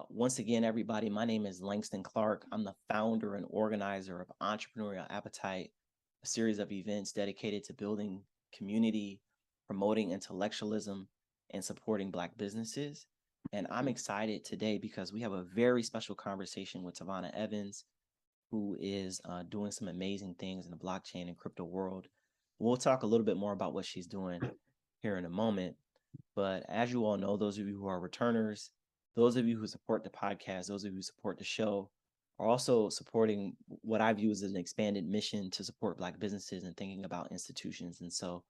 Once again, everybody, my name is Langston Clark. I'm the founder and organizer of Entrepreneurial Appetite, a series of events dedicated to building community, promoting intellectualism, and supporting Black businesses. And I'm excited today because we have a very special conversation with Tavonia Evans, who is doing some amazing things in the blockchain and crypto world. We'll talk a little bit more about what she's doing here in a moment. But as you all know, those of you who are returners, those of you who support the podcast, those of you who support the show, are also supporting what I view as an expanded mission to support Black businesses and thinking about institutions. And so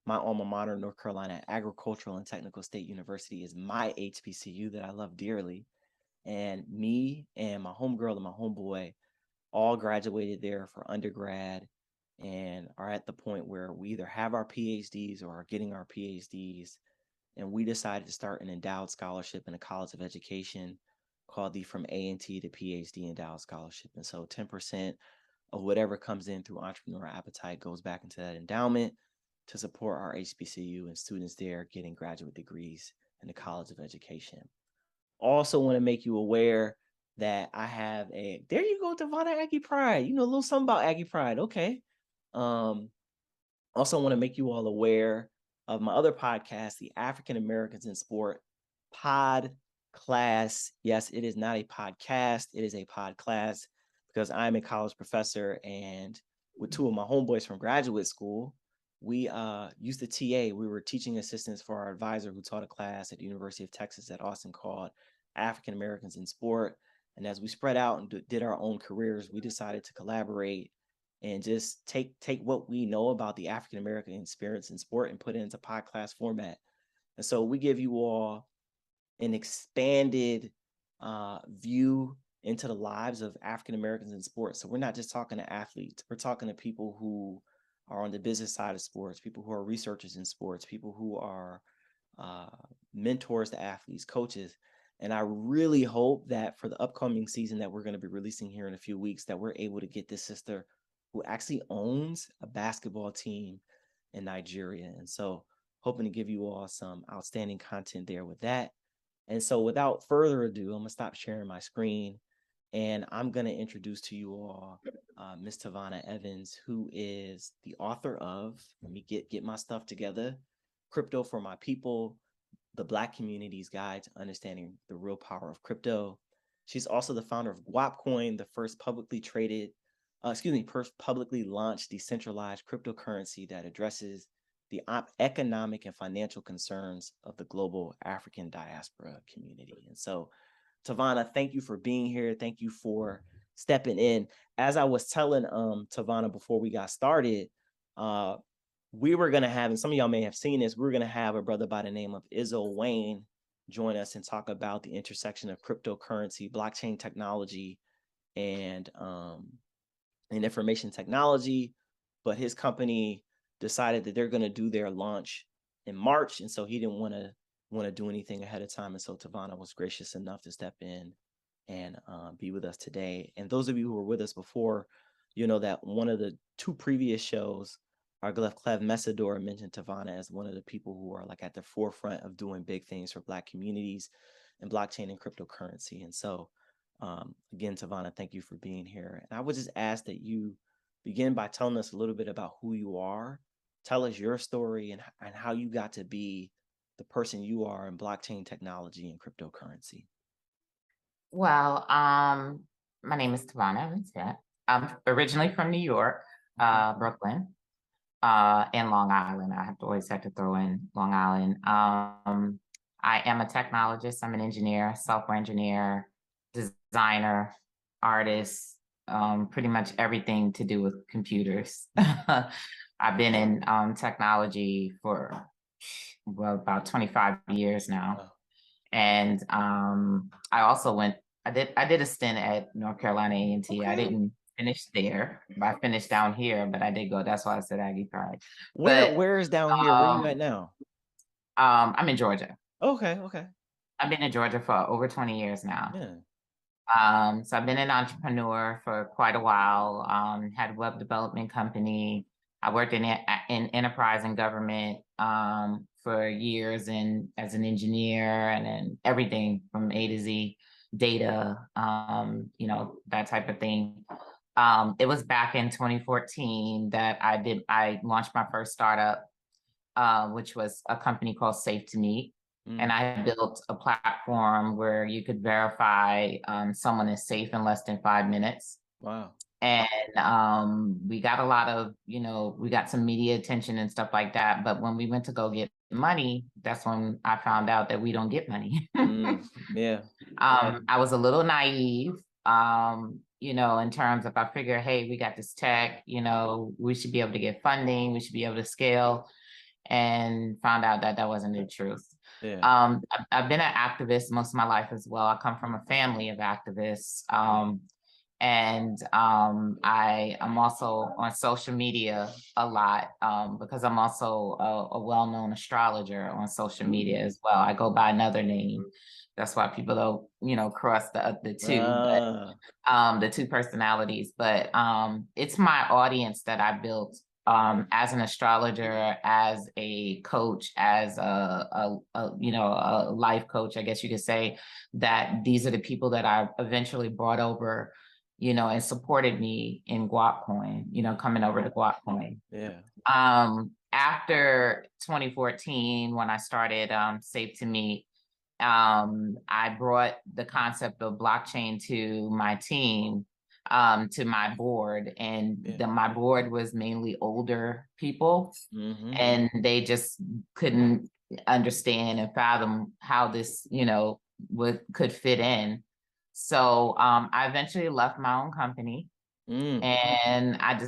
my alma mater, North Carolina Agricultural and Technical State University, is my HBCU that I love dearly. And me and my homegirl and my homeboy all graduated there for undergrad and are at the point where we either have our PhDs or are getting our PhDs. And we decided to start an endowed scholarship in the College of Education called the From A&T to PhD Endowed Scholarship. And so 10% of whatever comes in through Entrepreneurial Appetite goes back into that endowment to support our HBCU and students there getting graduate degrees in the College of Education. Also want to make you aware that I have there you go, Tavonia, Aggie Pride. You know a little something about Aggie Pride. Okay. Also want to make you all aware of my other podcast, the African Americans in Sport Pod Class. Yes, it is not a podcast. It is a pod class because I'm a college professor, and with two of my homeboys from graduate school, we used to TA. We were teaching assistants for our advisor who taught a class at the University of Texas at Austin called African Americans in Sport. And as we spread out and did our own careers, we decided to collaborate and just take what we know about the African American experience in sport and put it into podcast format. And so we give you all an expanded view into the lives of African Americans in sports. So we're not just talking to athletes, we're talking to people who are on the business side of sports, people who are researchers in sports, people who are mentors to athletes, coaches. And I really hope that for the upcoming season that we're going to be releasing here in a few weeks, that we're able to get this sister who actually owns a basketball team in Nigeria. And so hoping to give you all some outstanding content there with that. And so without further ado, I'm gonna stop sharing my screen and I'm gonna introduce to you all Miss Tavonia Evans, who is the author of, let me get my stuff together, Crypto for My People, the Black Community's Guide to Understanding the Real Power of Crypto. She's also the founder of Guapcoin, the first publicly launched decentralized cryptocurrency that addresses the economic and financial concerns of the global African diaspora community. And so, Tavonia, thank you for being here. Thank you for stepping in. As I was telling Tavonia before we got started, we were going to have, and some of y'all may have seen this, we were going to have a brother by the name of Izzo Wayne join us and talk about the intersection of cryptocurrency, blockchain technology, and information technology, but his company decided that they're going to do their launch in March, and so he didn't want to do anything ahead of time. And so Tavonia was gracious enough to step in and be with us today. And those of you who were with us before, you know that one of the two previous shows, our Clev Messador mentioned Tavonia as one of the people who are like at the forefront of doing big things for Black communities and blockchain and cryptocurrency. And so again, Tavonia, thank you for being here. And I would just ask that you begin by telling us a little bit about who you are. Tell us your story and how you got to be the person you are in blockchain technology and cryptocurrency. Well, my name is Tavonia Evans. I'm originally from New York, Brooklyn, and Long Island. I always have to throw in Long Island. I am a technologist. I'm an engineer, software engineer, designer, artist, pretty much everything to do with computers. I've been in technology for about 25 years now. And I also I did a stint at North Carolina A&T. Okay. I didn't finish there. I finished down here, but I did go. That's why I said Aggie Pride. Where is down here? Where are you at now? I'm in Georgia. Okay. I've been in Georgia for over 20 years now. Yeah. So I've been an entrepreneur for quite a while, had a web development company. I worked in enterprise and government for years and as an engineer and then everything from A to Z. data, that type of thing. It was back in 2014 that I launched my first startup, which was a company called Safe to Meet. And I built a platform where you could verify someone is safe in less than 5 minutes. Wow. And we got a lot of, we got some media attention and stuff like that. But when we went to go get money, that's when I found out that we don't get money. Yeah. I was a little naive, in terms of, I figure, hey, we got this tech, we should be able to get funding, we should be able to scale, and found out that that wasn't the truth. Yeah. I've been an activist most of my life as well. I come from a family of activists. I am also on social media a lot, because I'm also a well-known astrologer on social media as well. I go by another name. That's why people don't, cross the two, but the two personalities. But it's my audience that I built as an astrologer, as a coach, as a life coach, I guess you could say, that these are the people that I eventually brought over, and supported me in Guapcoin, coming over to Guapcoin. Yeah. After 2014, when I started Safe to Meet, I brought the concept of blockchain to my team, to my board, and my board was mainly older people, and they just couldn't understand and fathom how this, could fit in. So I eventually left my own company, and I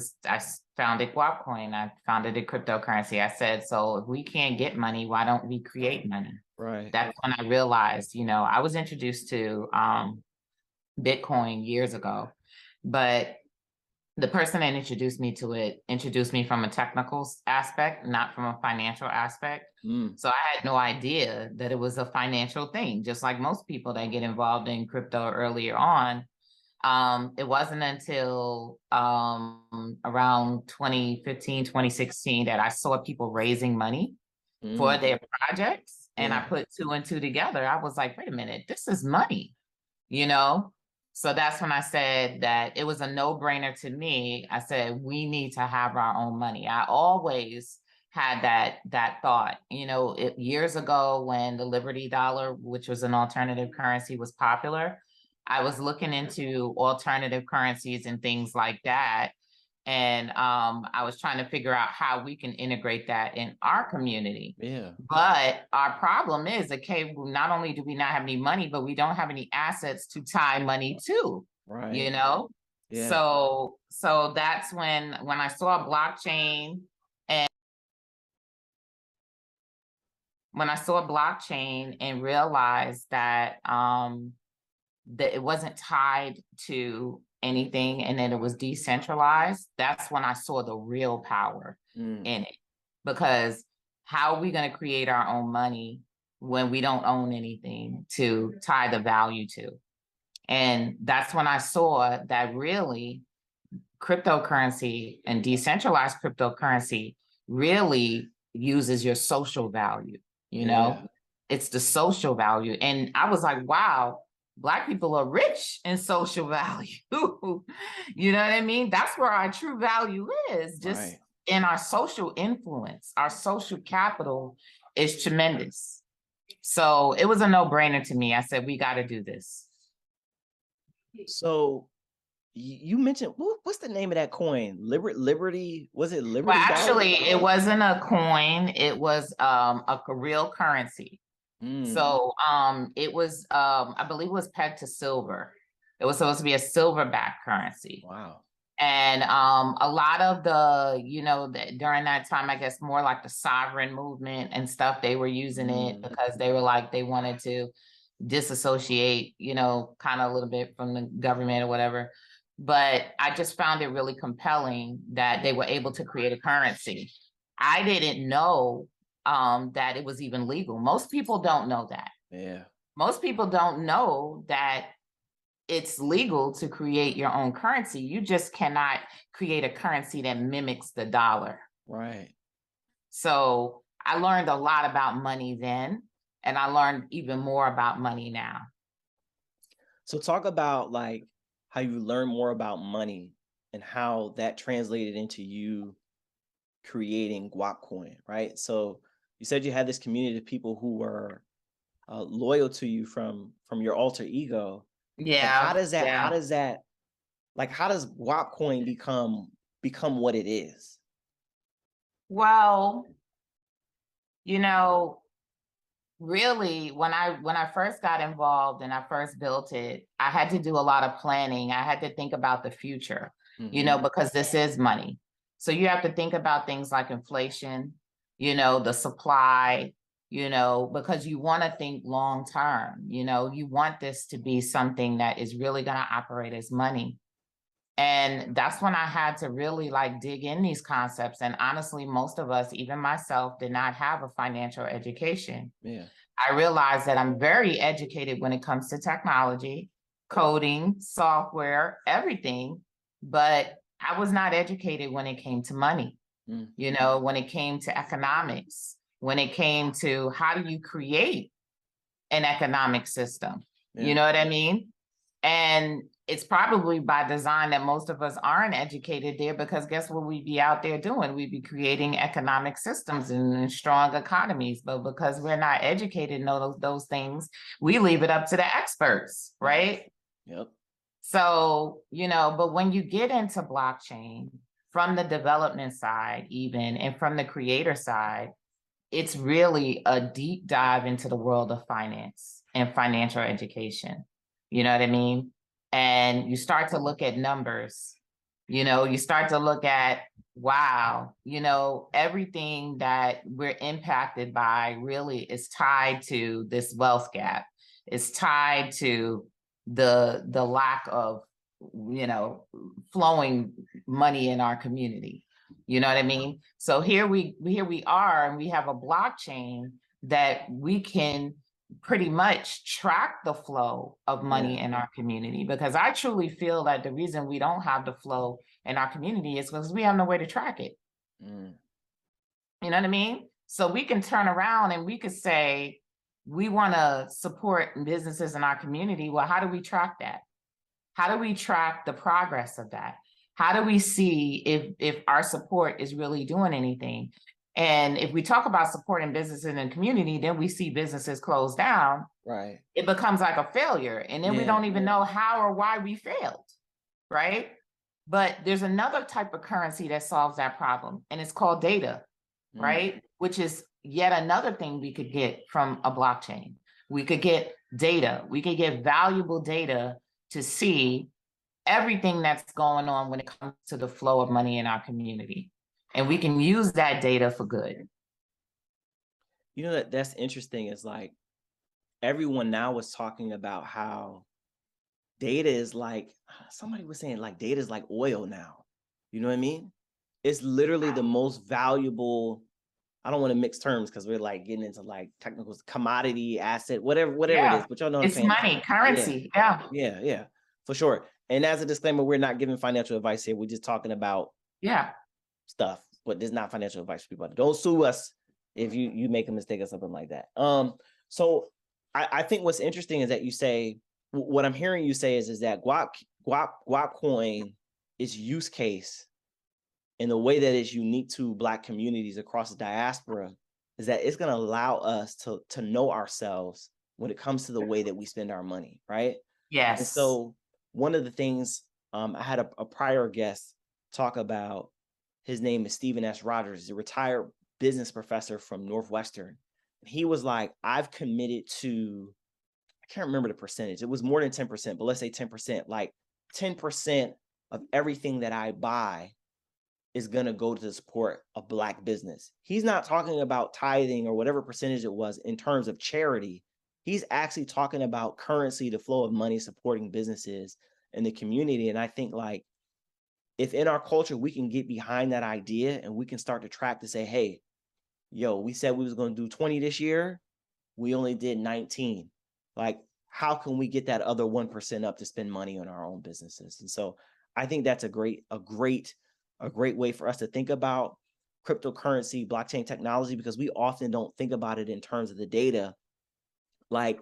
founded Guapcoin. I founded a cryptocurrency. I said, so if we can't get money, why don't we create money? Right. That's when I realized, I was introduced to Bitcoin years ago, but the person that introduced me to it introduced me from a technical aspect, not from a financial aspect. So I had no idea that it was a financial thing, just like most people that get involved in crypto earlier on. It wasn't until around 2015, 2016 that I saw people raising money for their projects. And I put two and two together. I was like, wait a minute, this is money, So that's when I said that it was a no-brainer to me. I said, we need to have our own money. I always had that thought, years ago when the Liberty Dollar, which was an alternative currency, was popular. I was looking into alternative currencies and things like that. And I was trying to figure out how we can integrate that in our community. Yeah. But our problem is, okay, not only do we not have any money, but we don't have any assets to tie money to, Right. Yeah. So that's when I saw blockchain, and realized that that it wasn't tied to anything, and then it was decentralized. That's when I saw the real power in it. Because how are we going to create our own money when we don't own anything to tie the value to? And that's when I saw that really cryptocurrency and decentralized cryptocurrency really uses your social value, It's the social value. And I was like, wow, Black people are rich in social value. You know what I mean? That's where our true value is, just in our social influence. Our social capital is tremendous. So it was a no-brainer to me. I said, we got to do this. So you mentioned, what's the name of that coin? Liberty, was it Liberty? Well, actually, it wasn't a coin. It was a real currency. So it was, I believe it was pegged to silver. It was supposed to be a silver-backed currency. Wow. And a lot of the, during that time, I guess more like the sovereign movement and stuff, they were using it because they were like, they wanted to disassociate, kind of a little bit from the government or whatever. But I just found it really compelling that they were able to create a currency. I didn't know that it was even legal. Most people don't know that. Yeah. Most people don't know that it's legal to create your own currency. You just cannot create a currency that mimics the dollar. Right. So I learned a lot about money then, and I learned even more about money now. So talk about like how you learn more about money and how that translated into you creating Guapcoin, right? So you said you had this community of people who were loyal to you from your alter ego. Like Yeah, how yeah. does that like how does Guapcoin become what it is? Well, you know, really, when I first got involved and I first built it, I had to do a lot of planning. I had to think about the future, Hmm. because this is money. So you have to think about things like inflation, the supply, because you want to think long term. You want this to be something that is really going to operate as money. And that's when I had to really like dig in these concepts. And honestly, most of us, even myself, did not have a financial education. Yeah. I realized that I'm very educated when it comes to technology, coding, software, everything, but I was not educated when it came to money, Mm. when it came to economics, when it came to how do you create an economic system? You Yeah. know what I mean? And it's probably by design that most of us aren't educated there, because guess what we'd be out there doing? We'd be creating economic systems and strong economies. But because we're not educated in those things, we leave it up to the experts, Yep. right? Yep. So, but when you get into blockchain from the development side, even and from the creator side, it's really a deep dive into the world of finance and financial education. You know what I mean? And you start to look at numbers, you start to look at, wow, everything that we're impacted by really is tied to this wealth gap. It's tied to the lack of, flowing money in our community. You know what I mean? So here we are, and we have a blockchain that we can pretty much track the flow of money Yeah. in our community, because I truly feel that the reason we don't have the flow in our community is because we have no way to track it. Mm. You know what I mean? So we can turn around and we could say we want to support businesses in our community. Well, how do we track that? How do we track the progress of that? How do we see if our support is really doing anything? And if we talk about supporting businesses in the community, then we see businesses close down. Right. It becomes like a failure. And then we Yeah. don't even know how or why we failed, right? But there's another type of currency that solves that problem, and it's called data, Mm. right? Which is yet another thing we could get from a blockchain. We could get data. We could get valuable data to see everything that's going on when it comes to the flow of money in our community. And we can use that data for good. You know that's interesting is like everyone now is talking about how data is like somebody was saying like data is like oil now. You know what I mean? It's literally the most valuable. I don't want to mix terms because we're like getting into like technical commodity asset, whatever it is, Yeah, but y'all know what I'm it's saying. money, Yeah, currency. Yeah, yeah, for sure. And as a disclaimer, we're not giving financial advice here. We're just talking about yeah, stuff, but this is not financial advice for people. Don't sue us if you make a mistake or something like that. So I think what's interesting is that you say what I'm hearing you say is that Guap coin is use case in the way that it's unique to Black communities across the diaspora is that it's going to allow us to know ourselves when it comes to the way that we spend our money, right? And yes, so one of the things I had a prior guest talk about, his name is Stephen S. Rogers. He's a retired business professor from Northwestern. He was like, I've committed to, I can't remember the percentage. It was more than 10%, but let's say 10%, like 10% of everything that I buy is going to go to support a Black business. He's not talking about tithing or whatever percentage it was in terms of charity. He's actually talking about currency, the flow of money supporting businesses in the community. And I think like if in our culture we can get behind that idea and we can start to track to say, hey, yo, we said we was going to do 20 this year, we only did 19. Like, how can we get that other 1% up to spend money on our own businesses? And so I think that's a great way for us to think about cryptocurrency, blockchain technology, because we often don't think about it in terms of the data. Like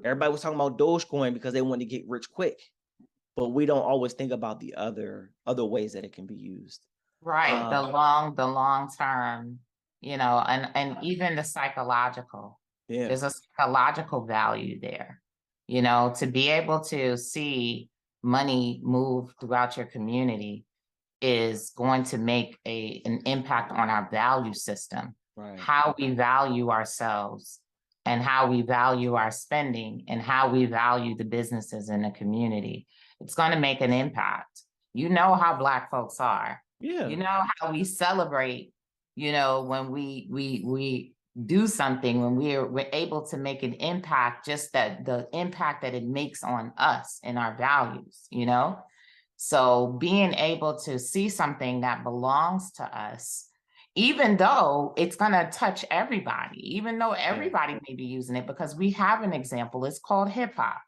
Everybody was talking about Dogecoin because they wanted to get rich quick, but we don't always think about the other ways that it can be used. Right, the long term, and even the psychological. Yeah, There's a psychological value there, to be able to see money move throughout your community is going to make an impact on our value system, right. how we value ourselves and how we value our spending and how we value the businesses in the community. It's going to make an impact. You know how Black folks are. Yeah. You know how we celebrate, when we do something, when we're able to make an impact, just that the impact that it makes on us and our values, So being able to see something that belongs to us, even though it's going to touch everybody, even though everybody may be using it, because we have an example, it's called hip hop.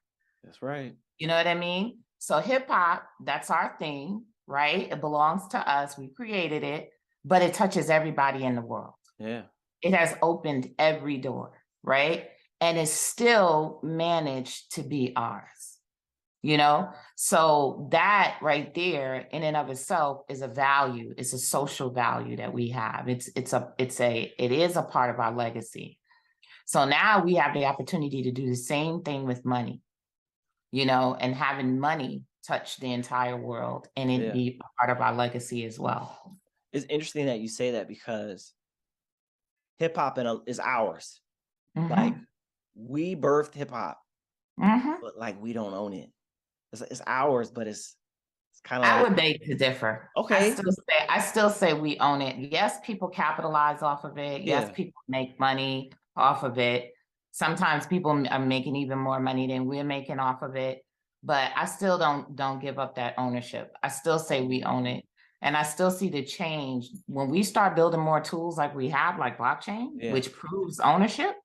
That's right. You know what I mean? So hip hop, that's our thing, right? It belongs to us. We created it, but it touches everybody in the world. Yeah. It has opened every door, right? And it's still managed to be ours. So that right there in and of itself is a value. It's a social value that we have. It is a part of our legacy. So now we have the opportunity to do the same thing with money, and having money touch the entire world and it be a part of our legacy as well. It's interesting that you say that because hip hop is ours. Mm-hmm. Like we birthed hip hop, but like we don't own it. It's ours, but it's kind of. I would beg to differ. Okay. I still say we own it. Yes, people capitalize off of it. Yes, people make money off of it. Sometimes people are making even more money than we're making off of it. But I still don't give up that ownership. I still say we own it. And I still see the change when we start building more tools like we have, like blockchain, which proves ownership.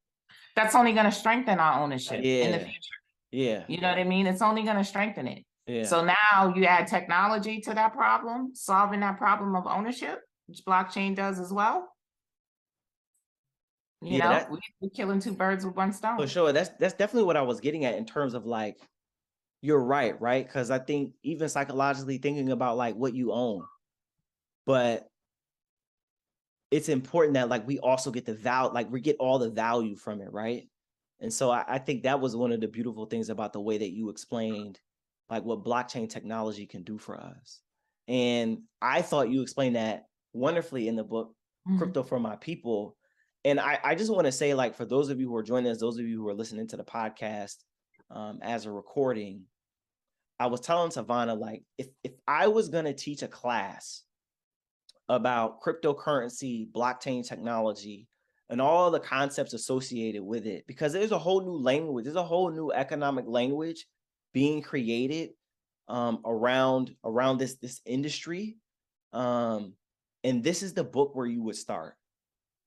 That's only going to strengthen our ownership in the future. Yeah. You know what I mean? It's only going to strengthen it. Yeah. So now you add technology to that problem, solving that problem of ownership, which blockchain does as well. We're killing two birds with one stone. For sure. That's definitely what I was getting at in terms of like, you're right? Because I think even psychologically thinking about like what you own, but it's important that like we also get the value, like we get all the value from it, right? And so I think that was one of the beautiful things about the way that you explained like what blockchain technology can do for us. And I thought you explained that wonderfully in the book, Crypto for My People. And I just want to say, like, for those of you who are joining us, those of you who are listening to the podcast as a recording, I was telling Tavonia, like, if I was going to teach a class about cryptocurrency, blockchain technology, and all the concepts associated with it, because there's a whole new language, there's a whole new economic language being created around this industry. And this is the book where you would start,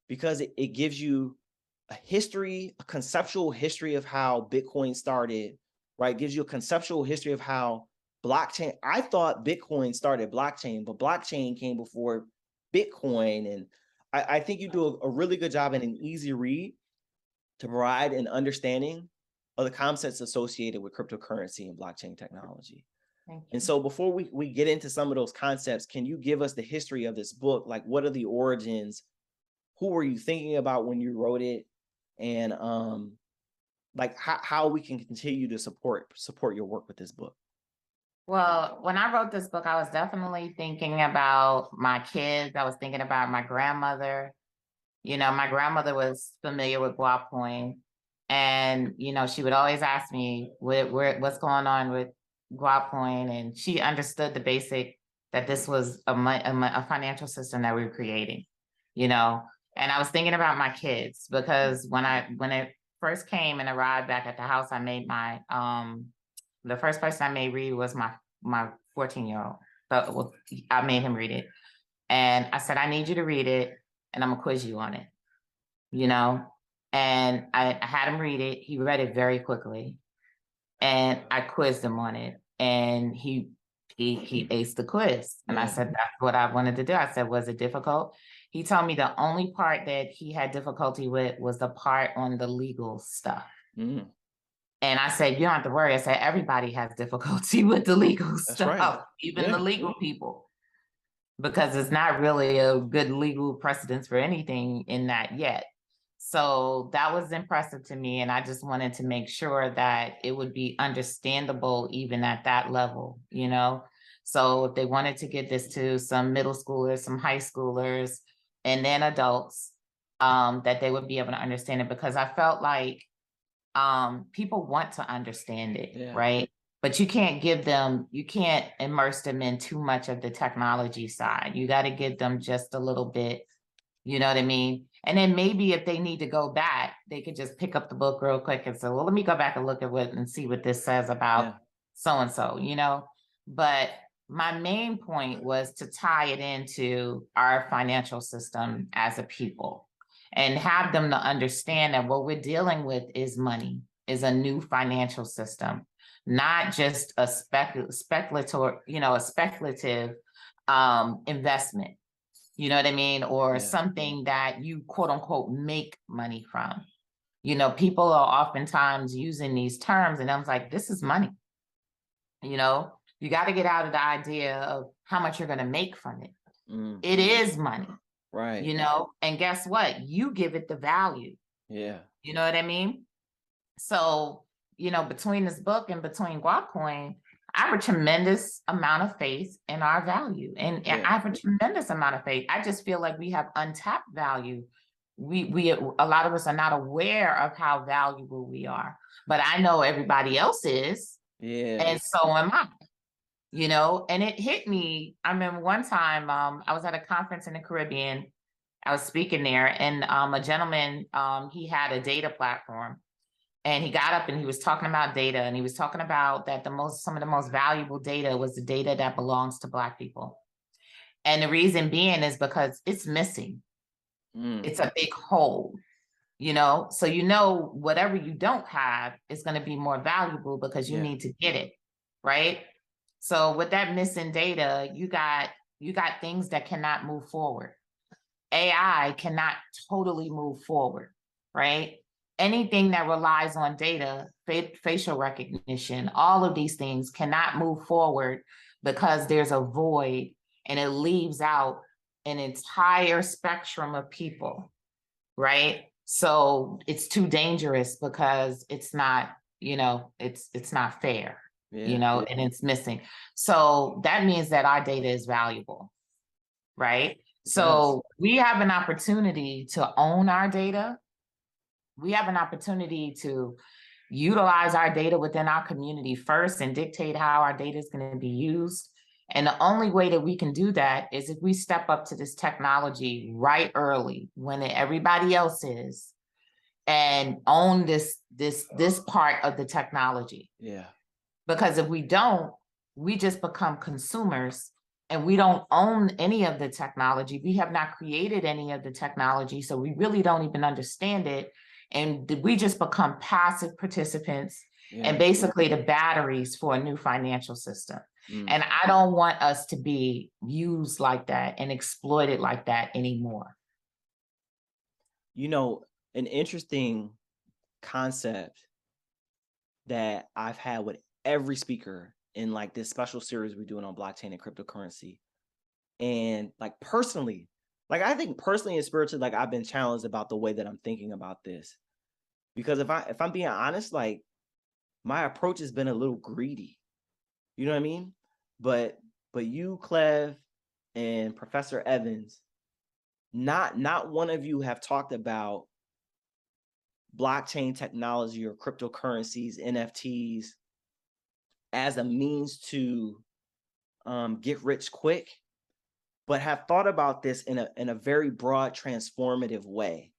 because it gives you a history, a conceptual history of how Bitcoin started, right? It gives you a conceptual history of how blockchain. I thought Bitcoin started blockchain, but blockchain came before Bitcoin. And I think you do a really good job and an easy read to provide an understanding of the concepts associated with cryptocurrency and blockchain technology. And so before we get into some of those concepts, can you give us the history of this book? Like, what are the origins? Who were you thinking about when you wrote it? And like how we can continue to support your work with this book? Well, when I wrote this book, I was definitely thinking about my kids. I was thinking about my grandmother. My grandmother was familiar with Guapcoin, and she would always ask me what's going on with Guapcoin, and she understood the basic that this was a financial system that we were creating. And I was thinking about my kids, because when it first came and arrived back at the house, I made my the first person I made read was my 14-year-old. So I made him read it. And I said, I need you to read it, and I'm gonna quiz you on it. And I had him read it. He read it very quickly. And I quizzed him on it. And he aced the quiz. And I said, that's what I wanted to do. I said, was it difficult? He told me the only part that he had difficulty with was the part on the legal stuff. And I said, you don't have to worry. I said, everybody has difficulty with the legal That's right. stuff, even the Yeah. legal people, because it's not really a good legal precedence for anything in that yet. So that was impressive to me. And I just wanted to make sure that it would be understandable even at that level, you know? So if they wanted to get this to some middle schoolers, some high schoolers, and then adults, that they would be able to understand it, because I felt like people want to understand it, Yeah. right? But you can't immerse them in too much of the technology side. You got to give them just a little bit, you know what I mean? And then maybe if they need to go back, they could just pick up the book real quick and say, well, let me go back and look at what and see what this says about so and so, you know? But my main point was to tie it into our financial system as a people and have them to understand that what we're dealing with is money, is a new financial system, not just a speculative investment. You know what I mean? Or something that you quote unquote make money from. You know, people are oftentimes using these terms, and I was like, this is money. You know, you got to get out of the idea of how much you're going to make from it. It is money. Right. You know, and guess what? You give it the value. Yeah. You know what I mean? So, you know, between this book and between Guapcoin, I have a tremendous amount of faith in our value. And I have a tremendous amount of faith. I just feel like we have untapped value. A lot of us are not aware of how valuable we are, but I know everybody else is. Yeah. And so am I, you know, and it hit me. I remember one time I was at a conference in the Caribbean. I was speaking there, and a gentleman, he had a data platform. And he got up and he was talking about data, and he was talking about that some of the most valuable data was the data that belongs to Black people. And the reason being is because it's missing. It's a big hole, you know? So, you know, whatever you don't have is going to be more valuable because you need to get it, right? So with that missing data, you got things that cannot move forward. AI cannot totally move forward, right? Anything that relies on data, facial recognition, all of these things cannot move forward because there's a void, and it leaves out an entire spectrum of people, right? So it's too dangerous because it's not, you know, it's not fair, you know, and it's missing. So that means that our data is valuable, right? So we have an opportunity to own our data. We have an opportunity to utilize our data within our community first and dictate how our data is going to be used. And the only way that we can do that is if we step up to this technology right early when everybody else is, and own this part of the technology. Yeah. Because if we don't, we just become consumers and we don't own any of the technology. We have not created any of the technology, so we really don't even understand it. And we just become passive participants and basically the batteries for a new financial system. And I don't want us to be used like that and exploited like that anymore. You know, an interesting concept that I've had with every speaker in like this special series we're doing on blockchain and cryptocurrency. And like personally, like I think personally and spiritually, like I've been challenged about the way that I'm thinking about this. Because if I'm being honest, like my approach has been a little greedy. You know what I mean? But you, Clev, and Professor Evans, not one of you have talked about blockchain technology or cryptocurrencies, NFTs as a means to get rich quick, but have thought about this in a very broad, transformative way.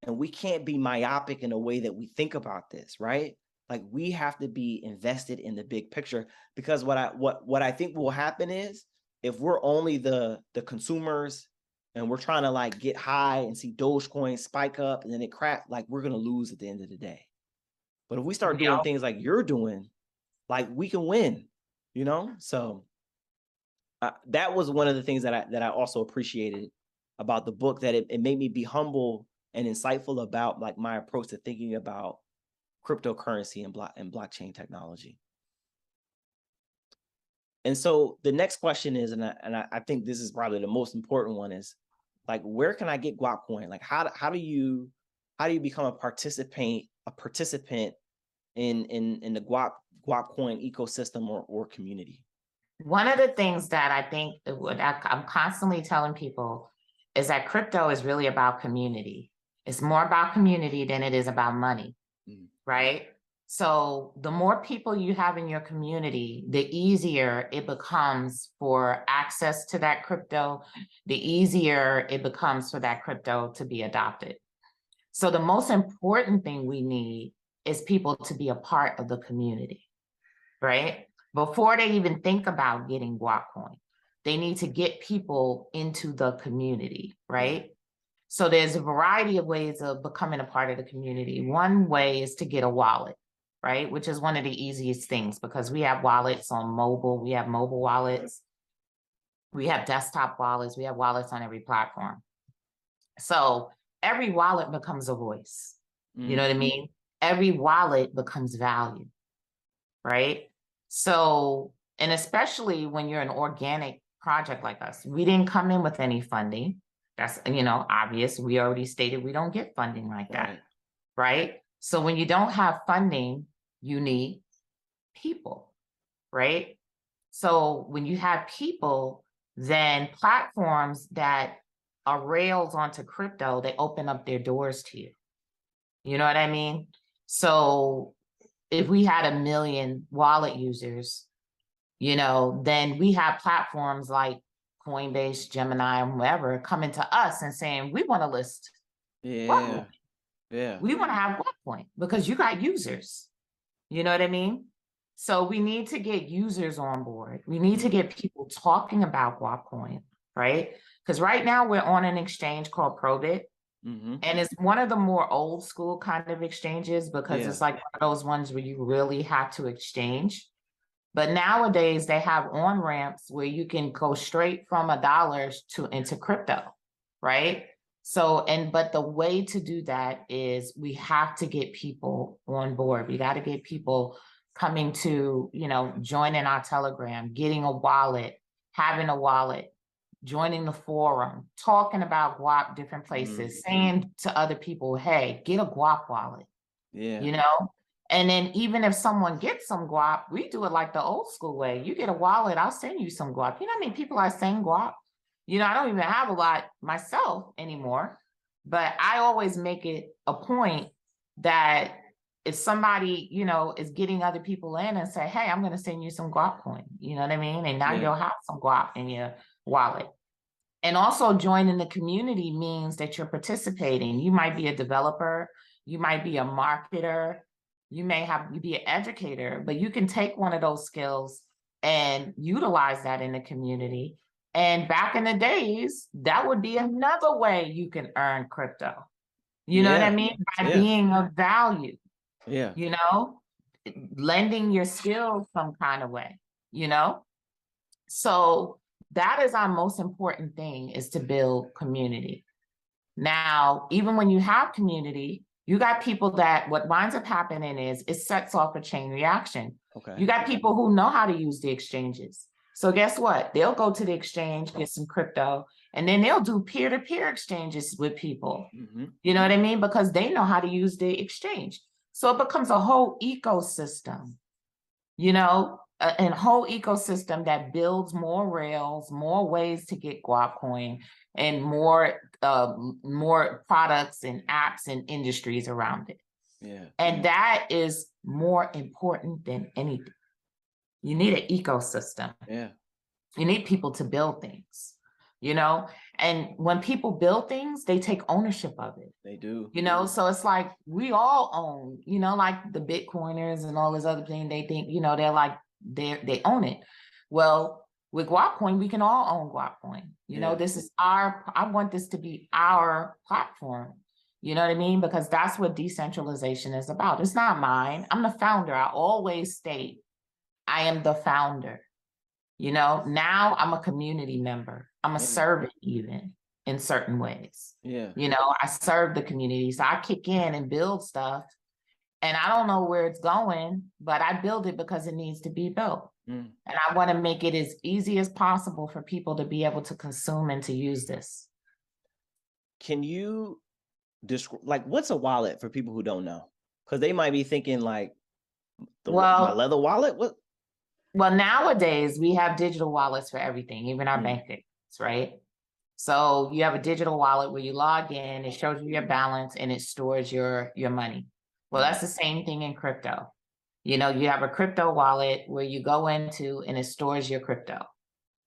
And we can't be myopic in the way that we think about this, right? Like we have to be invested in the big picture, because what I think will happen is if we're only the consumers and we're trying to like get high and see Dogecoin spike up and then it crack, like we're gonna lose at the end of the day. But if we start doing things like you're doing, like we can win, you know? So that was one of the things that I also appreciated about the book, that it made me be humble and insightful about like my approach to thinking about cryptocurrency and blockchain technology. And so the next question is, and I think this is probably the most important one, is like, where can I get Guapcoin? Like, how do you become a participant in the Guapcoin ecosystem or community? One of the things that I think I'm constantly telling people is that crypto is really about community. It's more about community than it is about money, right? So the more people you have in your community, the easier it becomes for access to that crypto, the easier it becomes for that crypto to be adopted. So the most important thing we need is people to be a part of the community, right? Before they even think about getting Guapcoin, they need to get people into the community, right? So there's a variety of ways of becoming a part of the community. One way is to get a wallet, right? Which is one of the easiest things because we have wallets on mobile. We have mobile wallets. We have desktop wallets. We have wallets on every platform. So every wallet becomes a voice. You know what I mean? Every wallet becomes value, right? So, and especially when you're an organic project like us, we didn't come in with any funding. That's, obvious. We already stated we don't get funding like that, right? So when you don't have funding, you need people, right? So when you have people, then platforms that are rails onto crypto, they open up their doors to you. You know what I mean? So if we had 1 million wallet users, then we have platforms like Coinbase, Gemini, and whoever coming to us and saying, we want to list. Yeah. We want to have Guapcoin because you got users. You know what I mean? So we need to get users on board. We need to get people talking about Guapcoin, right? Because right now we're on an exchange called Probit. And it's one of the more old school kind of exchanges because it's like one of those ones where you really have to exchange. But nowadays they have on ramps where you can go straight from $1 into crypto, right? So, but the way to do that is we have to get people on board. We got to get people coming to, joining our Telegram, getting a wallet, having a wallet, joining the forum, talking about Guap different places, saying to other people, hey, get a Guap wallet, And then even if someone gets some Guap, we do it like the old school way. You get a wallet, I'll send you some Guap. You know how many people are saying Guap? I don't even have a lot myself anymore, but I always make it a point that if somebody, is getting other people in and say, hey, I'm going to send you some Guapcoin, you know what I mean? And now you'll have some Guap in your wallet. And also joining the community means that you're participating. You might be a developer, you might be a marketer, you be an educator, but you can take one of those skills and utilize that in the community. And back in the days, that would be another way you can earn crypto. You know what I mean? By being of value. Lending your skills some kind of way, So that is our most important thing, is to build community. Now, even when you have community, you got people that what winds up happening is it sets off a chain reaction. You got people who know how to use the exchanges. So guess what? They'll go to the exchange, get some crypto, and then they'll do peer-to-peer exchanges with people. You know what I mean? Because they know how to use the exchange. So it becomes a whole ecosystem, a whole ecosystem that builds more rails, more ways to get Guapcoin, and more products and apps and industries around it. And that is more important than anything. You need an ecosystem. You need people to build things, and when people build things, they take ownership of it. They do. So it's like we all own, like the Bitcoiners and all this other thing. They think, they're like, they own it. Well, with Guapcoin, we can all own Guapcoin. This is I want this to be our platform. You know what I mean? Because that's what decentralization is about. It's not mine. I'm the founder. I always state I am the founder. Now I'm a community member. I'm a servant even in certain ways. I serve the community. So I kick in and build stuff. And I don't know where it's going, but I build it because it needs to be built. Mm. And I want to make it as easy as possible for people to be able to consume and to use this. Can you describe, like, what's a wallet for people who don't know? Because they might be thinking like, my leather wallet? What? Well, nowadays we have digital wallets for everything, even our bank accounts, right? So you have a digital wallet where you log in, it shows you your balance, and it stores your money. Well, that's the same thing in crypto. You know, you have a crypto wallet where you go into and it stores your crypto.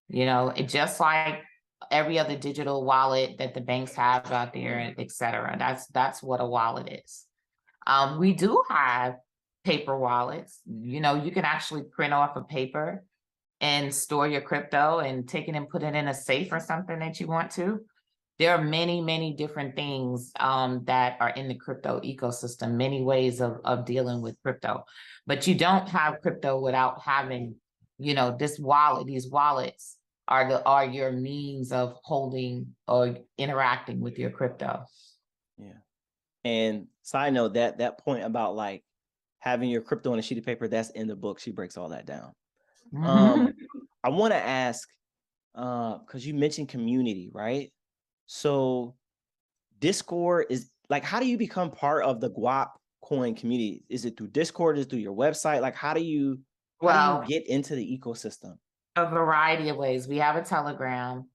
You know, it just like every other digital wallet that the banks have out there, et cetera. That's what a wallet is. We do have paper wallets. You know, you can actually print off a paper and store your crypto and take it and put it in a safe or something that you want to. There are many, many different things that are in the crypto ecosystem, many ways of dealing with crypto. But you don't have crypto without having, you know, this wallet. These wallets are your means of holding or interacting with your crypto. Yeah. And side note, that point about like having your crypto on a sheet of paper, that's in the book. She breaks all that down. I want to ask, because you mentioned community, right? So Discord is like, how do you become part of the Guapcoin community? Is it through Discord? Is it through your website? Like, how do you get into the ecosystem? A variety of ways. We have a Telegram,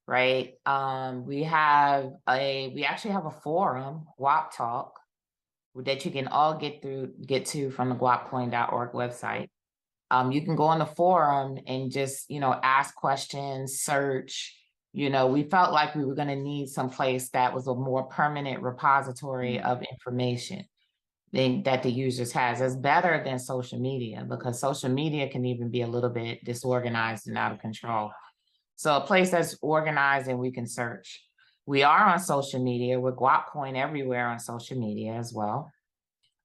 right? We actually have a forum, Guap Talk, that you can all get to from the guapcoin.org website. You can go on the forum and just, you know, ask questions, search. You know, we felt like we were going to need some place that was a more permanent repository of information that the users has. It's better than social media, because social media can even be a little bit disorganized and out of control. So a place that's organized and we can search. We are on social media. We're Guapcoin everywhere on social media as well.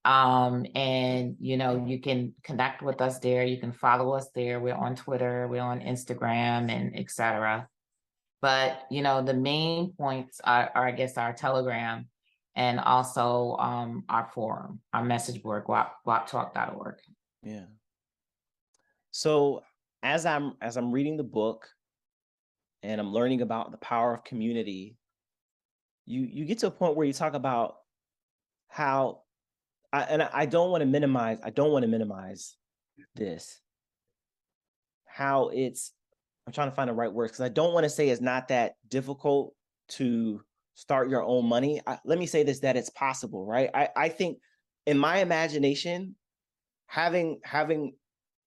And you know, you can connect with us there. You can follow us there. We're on Twitter, we're on Instagram, and etc. But you know, the main points are I guess our Telegram, and also our forum, our message board, guaptalk.org. Yeah. So as I'm reading the book and I'm learning about the power of community, you get to a point where you talk about how I don't want to minimize this. How I'm trying to find the right words, because I don't want to say it's not that difficult to start your own money. Let me say this, that it's possible, right? I think in my imagination, having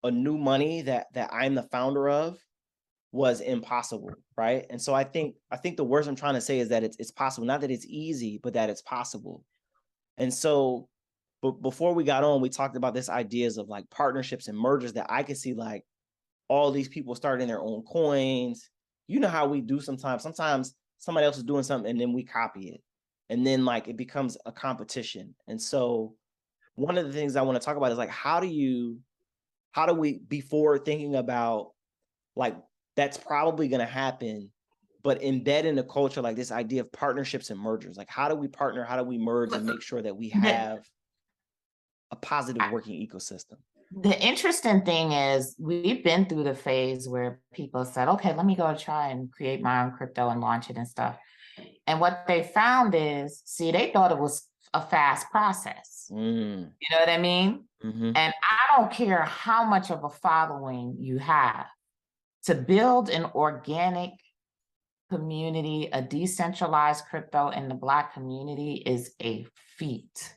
a new money that I'm the founder of was impossible, right? And so I think the words I'm trying to say is that it's possible, not that it's easy, but that it's possible. And so, but before we got on, we talked about this ideas of like partnerships and mergers that I could see, like all these people starting their own coins. You know how we do sometimes. Sometimes somebody else is doing something and then we copy it. And then like it becomes a competition. And so one of the things I want to talk about is like, how do we, before thinking about like, that's probably going to happen, but embed in the culture, like this idea of partnerships and mergers, like how do we partner? How do we merge and make sure that we have a positive working ecosystem? The interesting thing is we've been through the phase where people said, okay, let me go try and create my own crypto and launch it and stuff. And what they found is, see, they thought it was a fast process. You know what I mean? And I don't care how much of a following you have, to build an organic community, a decentralized crypto in the Black community is a feat,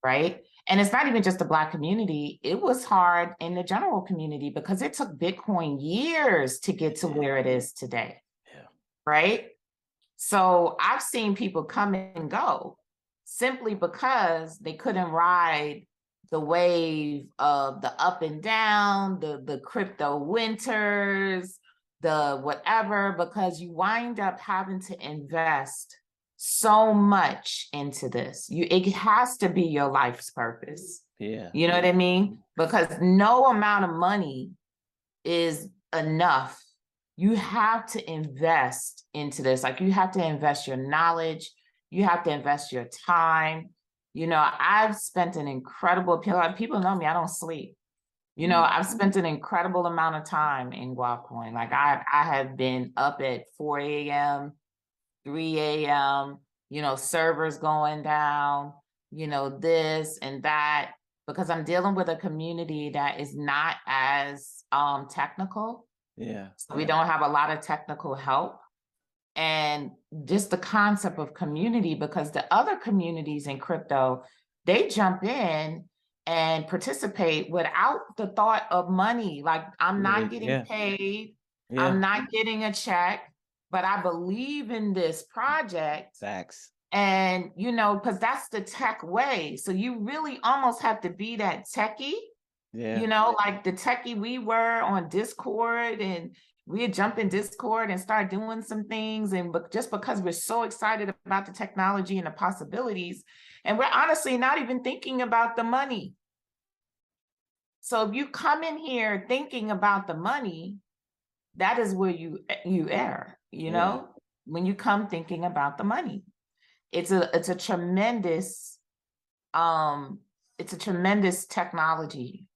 right? And it's not even just the Black community. It was hard in the general community because it took Bitcoin years to get to where it is today, right? So I've seen people come and go simply because they couldn't ride the wave of the up and down, the crypto winters, the whatever, because you wind up having to invest so much into this. It has to be your life's purpose. Yeah. You know what I mean? Because no amount of money is enough. You have to invest into this. Like you have to invest your knowledge. You have to invest your time. I've spent an incredible, people know me, I don't sleep. I've spent an incredible amount of time in Guapcoin. Like I have been up at 4 a.m., 3 a.m., servers going down, this and that, because I'm dealing with a community that is not as technical. Yeah. So we don't have a lot of technical help. And just the concept of community, because the other communities in crypto, they jump in and participate without the thought of money. Like, I'm not getting paid, I'm not getting a check, but I believe in this project. Facts. And, because that's the tech way. So you really almost have to be that techie. Like the techie we were on Discord, and we'd jump in Discord and start doing some things. And just because we're so excited about the technology and the possibilities, and we're honestly not even thinking about the money. So if you come in here thinking about the money, that is where you err, when you come thinking about the money. It's a tremendous technology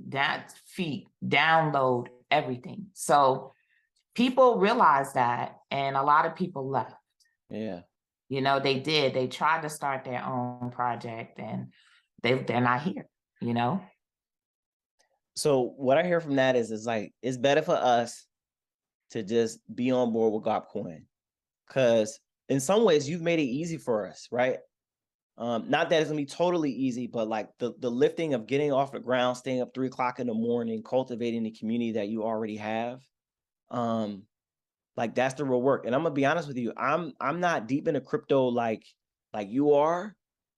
that feed, download everything. So people realized that, and a lot of people left. Yeah. They did. They tried to start their own project, and they're not here, So what I hear from that is like, it's better for us to just be on board with Guapcoin, because in some ways you've made it easy for us, right? Not that it's gonna be totally easy, but like the lifting of getting off the ground, staying up 3 o'clock in the morning, cultivating the community that you already have. Like that's the real work. And I'm gonna be honest with you, I'm not deep into crypto like you are,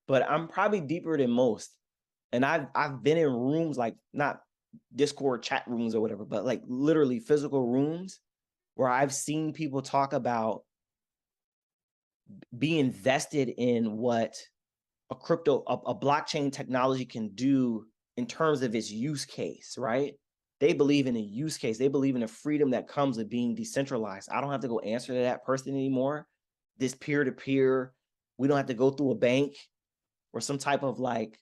but I'm probably deeper than most. And I've been in rooms, like not Discord chat rooms or whatever, but like literally physical rooms where I've seen people talk about being invested in what a blockchain technology can do in terms of its use case, right? They believe in a use case. They believe in the freedom that comes with being decentralized. I don't have to go answer to that person anymore. This peer-to-peer, we don't have to go through a bank or some type of like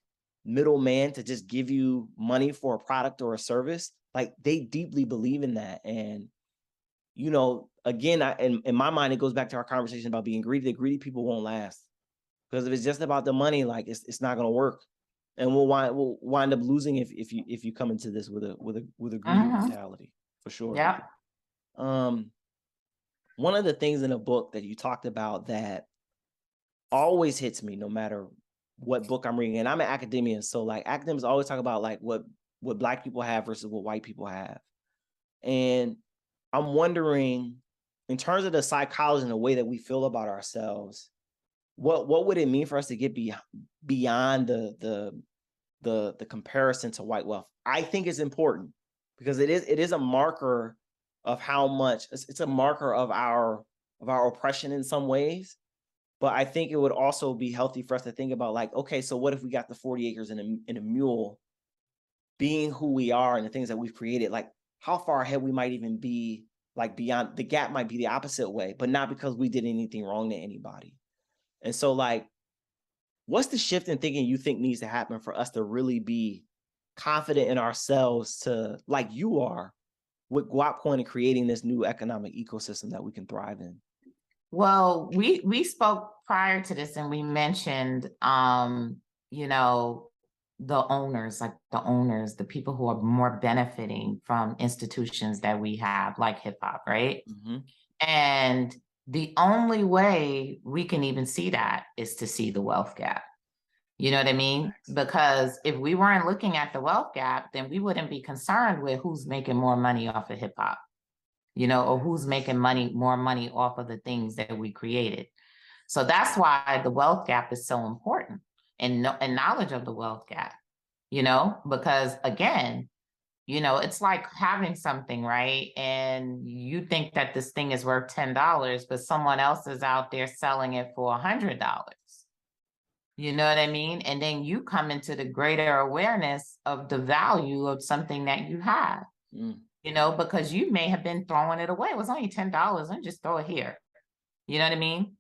middleman to just give you money for a product or a service. Like they deeply believe in that. And, again, in my mind, it goes back to our conversation about being greedy. The greedy people won't last. Because if it's just about the money, like it's not gonna work, and we'll wind up losing if you come into this with a greedy mentality, for sure. Yeah. One of the things in a book that you talked about that always hits me, no matter what book I'm reading, and I'm an academician, so like academics always talk about like what Black people have versus what white people have, and I'm wondering, in terms of the psychology and the way that we feel about ourselves, what would it mean for us to get beyond the comparison to white wealth? I think it's important because it is a marker of how much it's a marker of our oppression in some ways. But I think it would also be healthy for us to think about like, okay, so what if we got the 40 acres and a mule, being who we are and the things that we've created, like how far ahead we might even be, like beyond the gap might be the opposite way, but not because we did anything wrong to anybody. And so like, what's the shift in thinking you think needs to happen for us to really be confident in ourselves to, like you are, with Guapcoin and creating this new economic ecosystem that we can thrive in? Well, we spoke prior to this, and we mentioned, the owners, the people who are more benefiting from institutions that we have, like hip hop, right? And the only way we can even see that is to see the wealth gap. You know what I mean? Because if we weren't looking at the wealth gap, then we wouldn't be concerned with who's making more money off of hip hop, or who's making more money off of the things that we created. So that's why the wealth gap is so important, and knowledge of the wealth gap, because again, it's like having something, right? And you think that this thing is worth $10, but someone else is out there selling it for $100. You know what I mean? And then you come into the greater awareness of the value of something that you have, because you may have been throwing it away. It was only $10 and just throw it here. You know what I mean?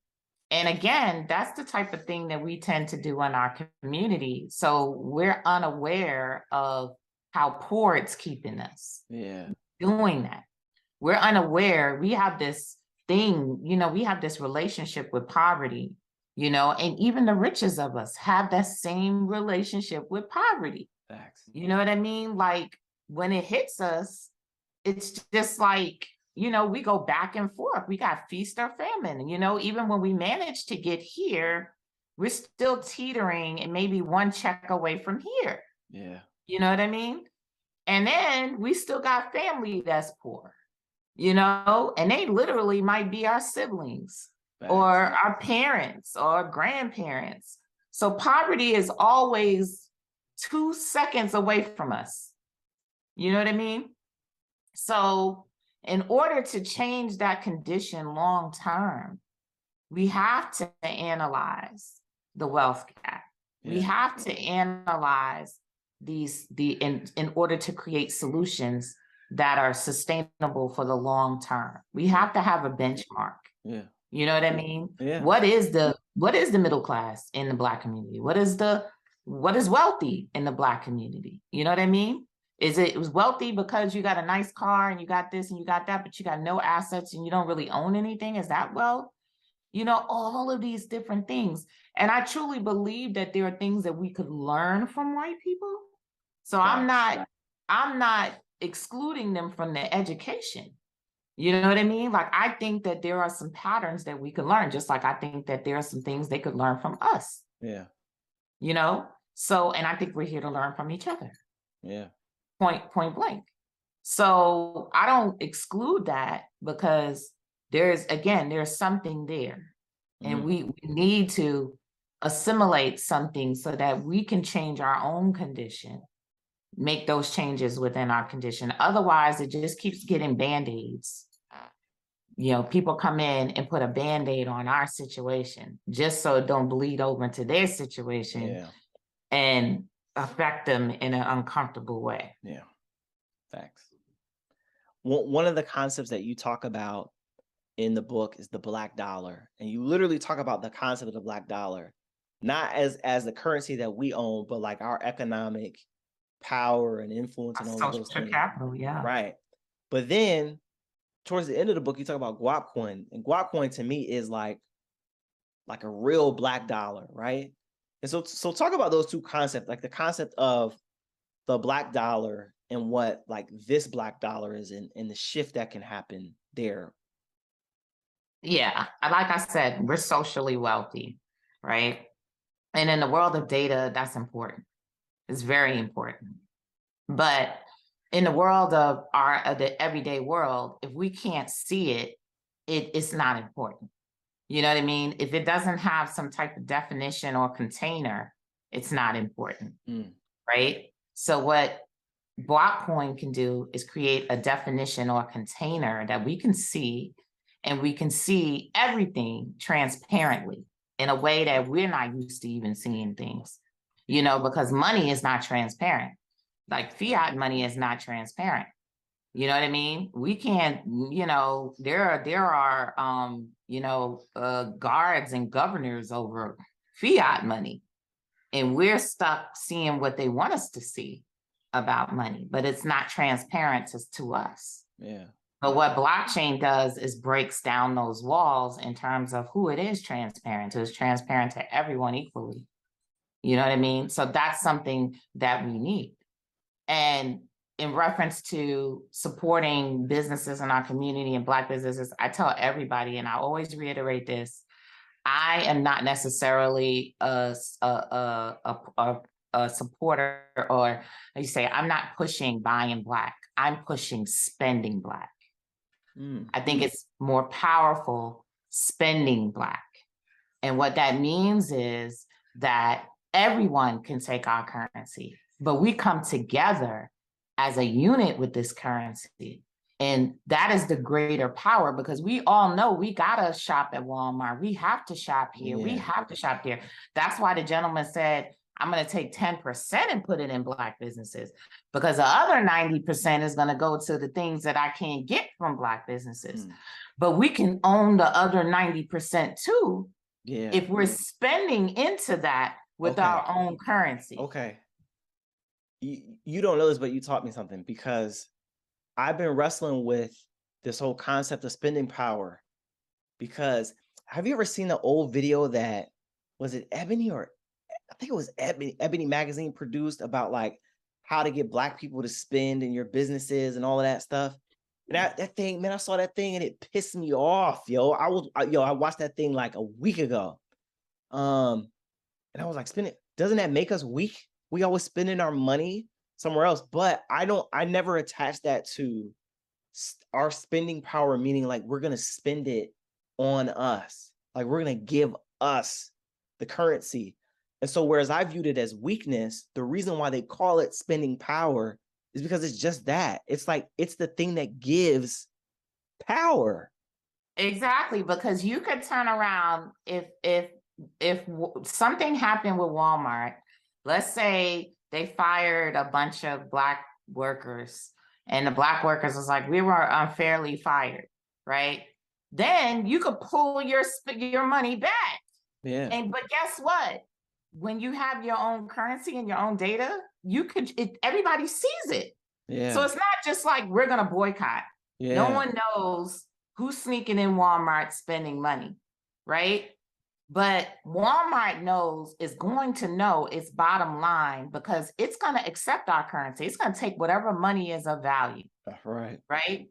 And again, that's the type of thing that we tend to do in our community. So we're unaware of how poor it's keeping us doing that. We're unaware. We have this thing, we have this relationship with poverty, and even the richest of us have that same relationship with poverty. Facts. You know what I mean? Like when it hits us, it's just like, we go back and forth. We got feast or famine, even when we manage to get here, we're still teetering and maybe one check away from here. Yeah. You know what I mean? And then we still got family that's poor, and they literally might be our siblings or our parents or grandparents. So poverty is always 2 seconds away from us. You know what I mean? So in order to change that condition long term, we have to analyze the wealth gap. We have to analyze in order to create solutions that are sustainable for the long term. We have to have a benchmark. Yeah. You know what I mean? Yeah. What is the middle class in the Black community? What is wealthy in the Black community? You know what I mean? It was wealthy because you got a nice car and you got this and you got that, but you got no assets and you don't really own anything? Is that wealth? All of these different things. And I truly believe that there are things that we could learn from white people. So I'm not excluding them from the education. You know what I mean? Like, I think that there are some patterns that we could learn, just like I think that there are some things they could learn from us. Yeah. So, and I think we're here to learn from each other. Yeah. Point blank. So I don't exclude that because there's something there. And we need to assimilate something so that we can change our own condition, make those changes within our condition. Otherwise, it just keeps getting Band-Aids. People come in and put a Band-Aid on our situation just so it don't bleed over into their situation and affect them in an uncomfortable way. Yeah. Facts. One of the concepts that you talk about in the book is the Black dollar. And you literally talk about the concept of the Black dollar, not as the currency that we own, but like our economic power and influence and all of those things. Capital, yeah. Right. But then towards the end of the book, you talk about Guapcoin. And Guapcoin to me is like a real Black dollar, right? And so talk about those two concepts, like the concept of the Black dollar and what like this Black dollar is and the shift that can happen there. Yeah, like I said, we're socially wealthy, right? And in the world of data, that's important. It's very important. But in the world of the everyday world, if we can't see it, it's not important. You know what I mean? If it doesn't have some type of definition or container, it's not important, right? So what Guapcoin can do is create a definition or container that we can see, and we can see everything transparently in a way that we're not used to even seeing things, because money is not transparent. Like fiat money is not transparent. You know what I mean? We can't, there are guards and governors over fiat money, and we're stuck seeing what they want us to see about money, but it's not transparent to us. Yeah. But what blockchain does is breaks down those walls in terms of who it is transparent to. It's transparent to everyone equally. You know what I mean? So that's something that we need. And in reference to supporting businesses in our community and Black businesses, I tell everybody, and I always reiterate this, I am not necessarily a supporter, or you say, I'm not pushing buying Black. I'm pushing spending Black. I think it's more powerful spending Black. And what that means is that everyone can take our currency, but we come together as a unit with this currency. And that is the greater power, because we all know we gotta shop at Walmart. We have to shop here. We have to shop there. That's why the gentleman said, I'm going to take 10% and put it in Black businesses, because the other 90% is going to go to the things that I can't get from Black businesses. But we can own the other 90% too, Yeah. if we're spending into that with Okay. our own currency. Okay. You don't know this, but you taught me something, because I've been wrestling with this whole concept of spending power. Because have you ever seen the old video that, was it Ebony, or I think it was Ebony magazine produced, about like how to get Black people to spend in your businesses and all of that stuff? And that thing, man, I saw that thing and it pissed me off, yo. I watched that thing like a week ago. And I was like, doesn't that make us weak? We always spending our money somewhere else. But I never attach that to our spending power, meaning like we're gonna spend it on us. Like we're gonna give us the currency. And so whereas I viewed it as weakness, the reason why they call it spending power is because it's just that. It's like it's the thing that gives power. Exactly, because you could turn around if something happened with Walmart. Let's say they fired a bunch of Black workers, and the Black workers was like, we were unfairly fired, right? Then you could pull your money back. Yeah. But guess what? When you have your own currency and your own data, everybody sees it. Yeah. So it's not just like we're gonna boycott. Yeah. No one knows who's sneaking in Walmart spending money, right? But Walmart is going to know its bottom line, because it's going to accept our currency. It's going to take whatever money is of value. That's right. Right?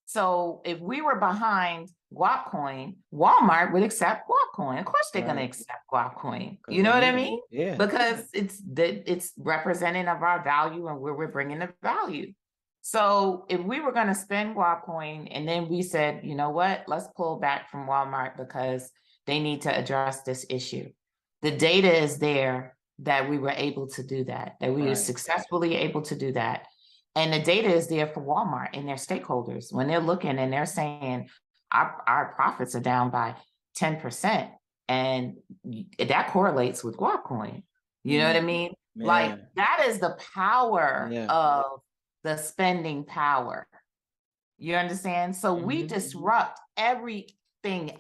So if we were behind Guapcoin, Walmart would accept Guapcoin. Of course, they're going to accept Guapcoin. You know what I mean? Yeah. Because it's representing of our value and where we're bringing the value. So if we were going to spend Guapcoin and then we said, you know what, let's pull back from Walmart because they need to address this issue. The data is there that we were able to do that we were successfully able to do that. And the data is there for Walmart and their stakeholders when they're looking and they're saying our profits are down by 10%. And that correlates with Guapcoin. You know what I mean? Man. Like that is the power of the spending power. You understand? So we disrupt everything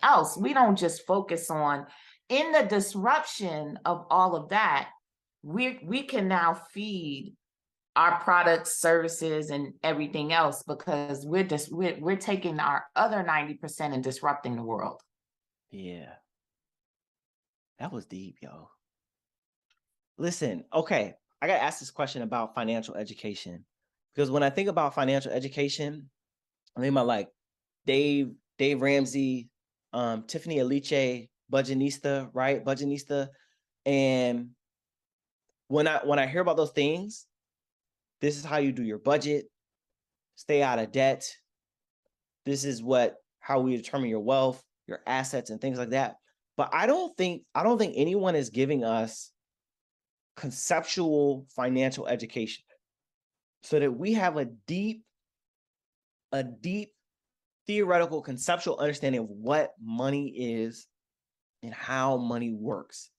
else. We don't just focus on, in the disruption of all of that, we can now feed our products, services, and everything else, because we're taking our other 90% and disrupting the world. Yeah. That was deep, yo. Listen, okay, I gotta ask this question about financial education. Because when I think about financial education, I think about like Dave Ramsey, Tiffany Aliche, Budgetnista, right? Budgetnista. And when I hear about those things, this is how you do your budget, stay out of debt. This is how we determine your wealth, your assets, and things like that. But I don't think anyone is giving us conceptual financial education, so that we have a deep theoretical conceptual understanding of what money is and how money works.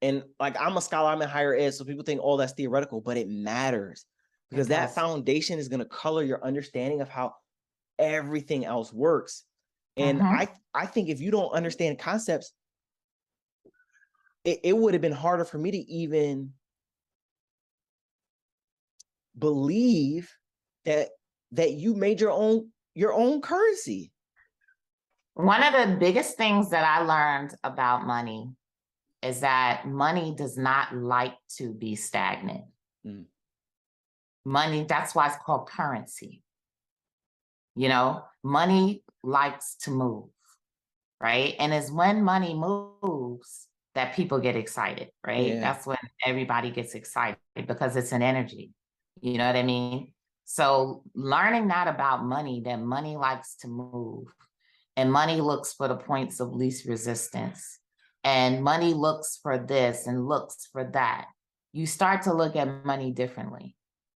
And like, I'm a scholar, I'm in higher ed, so people think, oh, that's theoretical, but it matters, because that foundation is going to color your understanding of how everything else works. And I think if you don't understand concepts, it would have been harder for me to even believe that you made your own currency. One of the biggest things that I learned about money is that money does not like to be stagnant. Money, that's why it's called currency. You know, money likes to move, right? And it's when money moves that people get excited, right? Yeah. That's when everybody gets excited, because it's an energy. You know what I mean? So learning that about money, that money likes to move, and money looks for the points of least resistance, and money looks for this and looks for that. You start to look at money differently,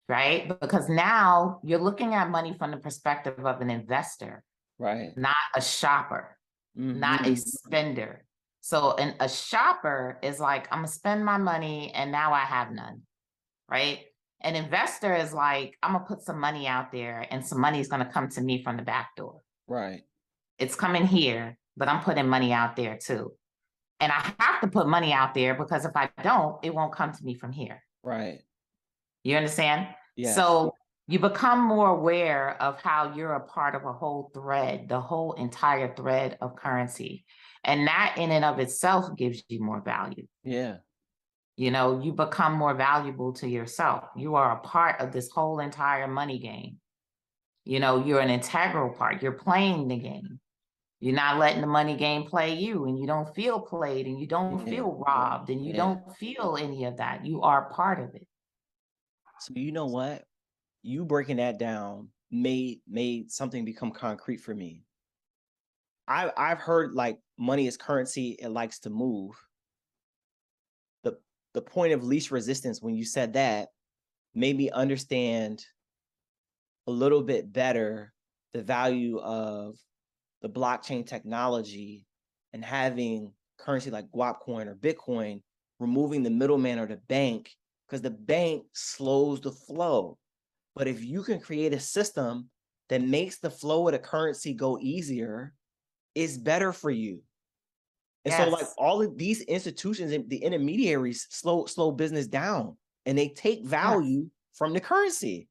right? Because now you're looking at money from the perspective of an investor, right? Not a shopper, not a spender. So a shopper is like, I'm gonna spend my money and now I have none, right? An investor is like, I'm gonna put some money out there and some money is gonna come to me from the back door. Right. It's coming here, but I'm putting money out there too. And I have to put money out there because if I don't, it won't come to me from here. Right. You understand? Yes. So you become more aware of how you're a part of a whole thread, the whole entire thread of currency. And that in and of itself gives you more value. Yeah. You know, you become more valuable to yourself. You are a part of this whole entire money game. You know, you're an integral part. You're playing the game. You're not letting the money game play you, and you don't feel played, and you don't Yeah. feel robbed, and you Yeah. don't feel any of that. You are part of it. So you know what? You breaking that down made something become concrete for me. I've heard like money is currency, it likes to move. The point of least resistance when you said that made me understand a little bit better the value of the blockchain technology and having currency like Guapcoin or Bitcoin, removing the middleman or the bank, because the bank slows the flow. But if you can create a system that makes the flow of the currency go easier, it's better for you. And so like Yes. all of these institutions and the intermediaries slow business down, and they take value from the currency.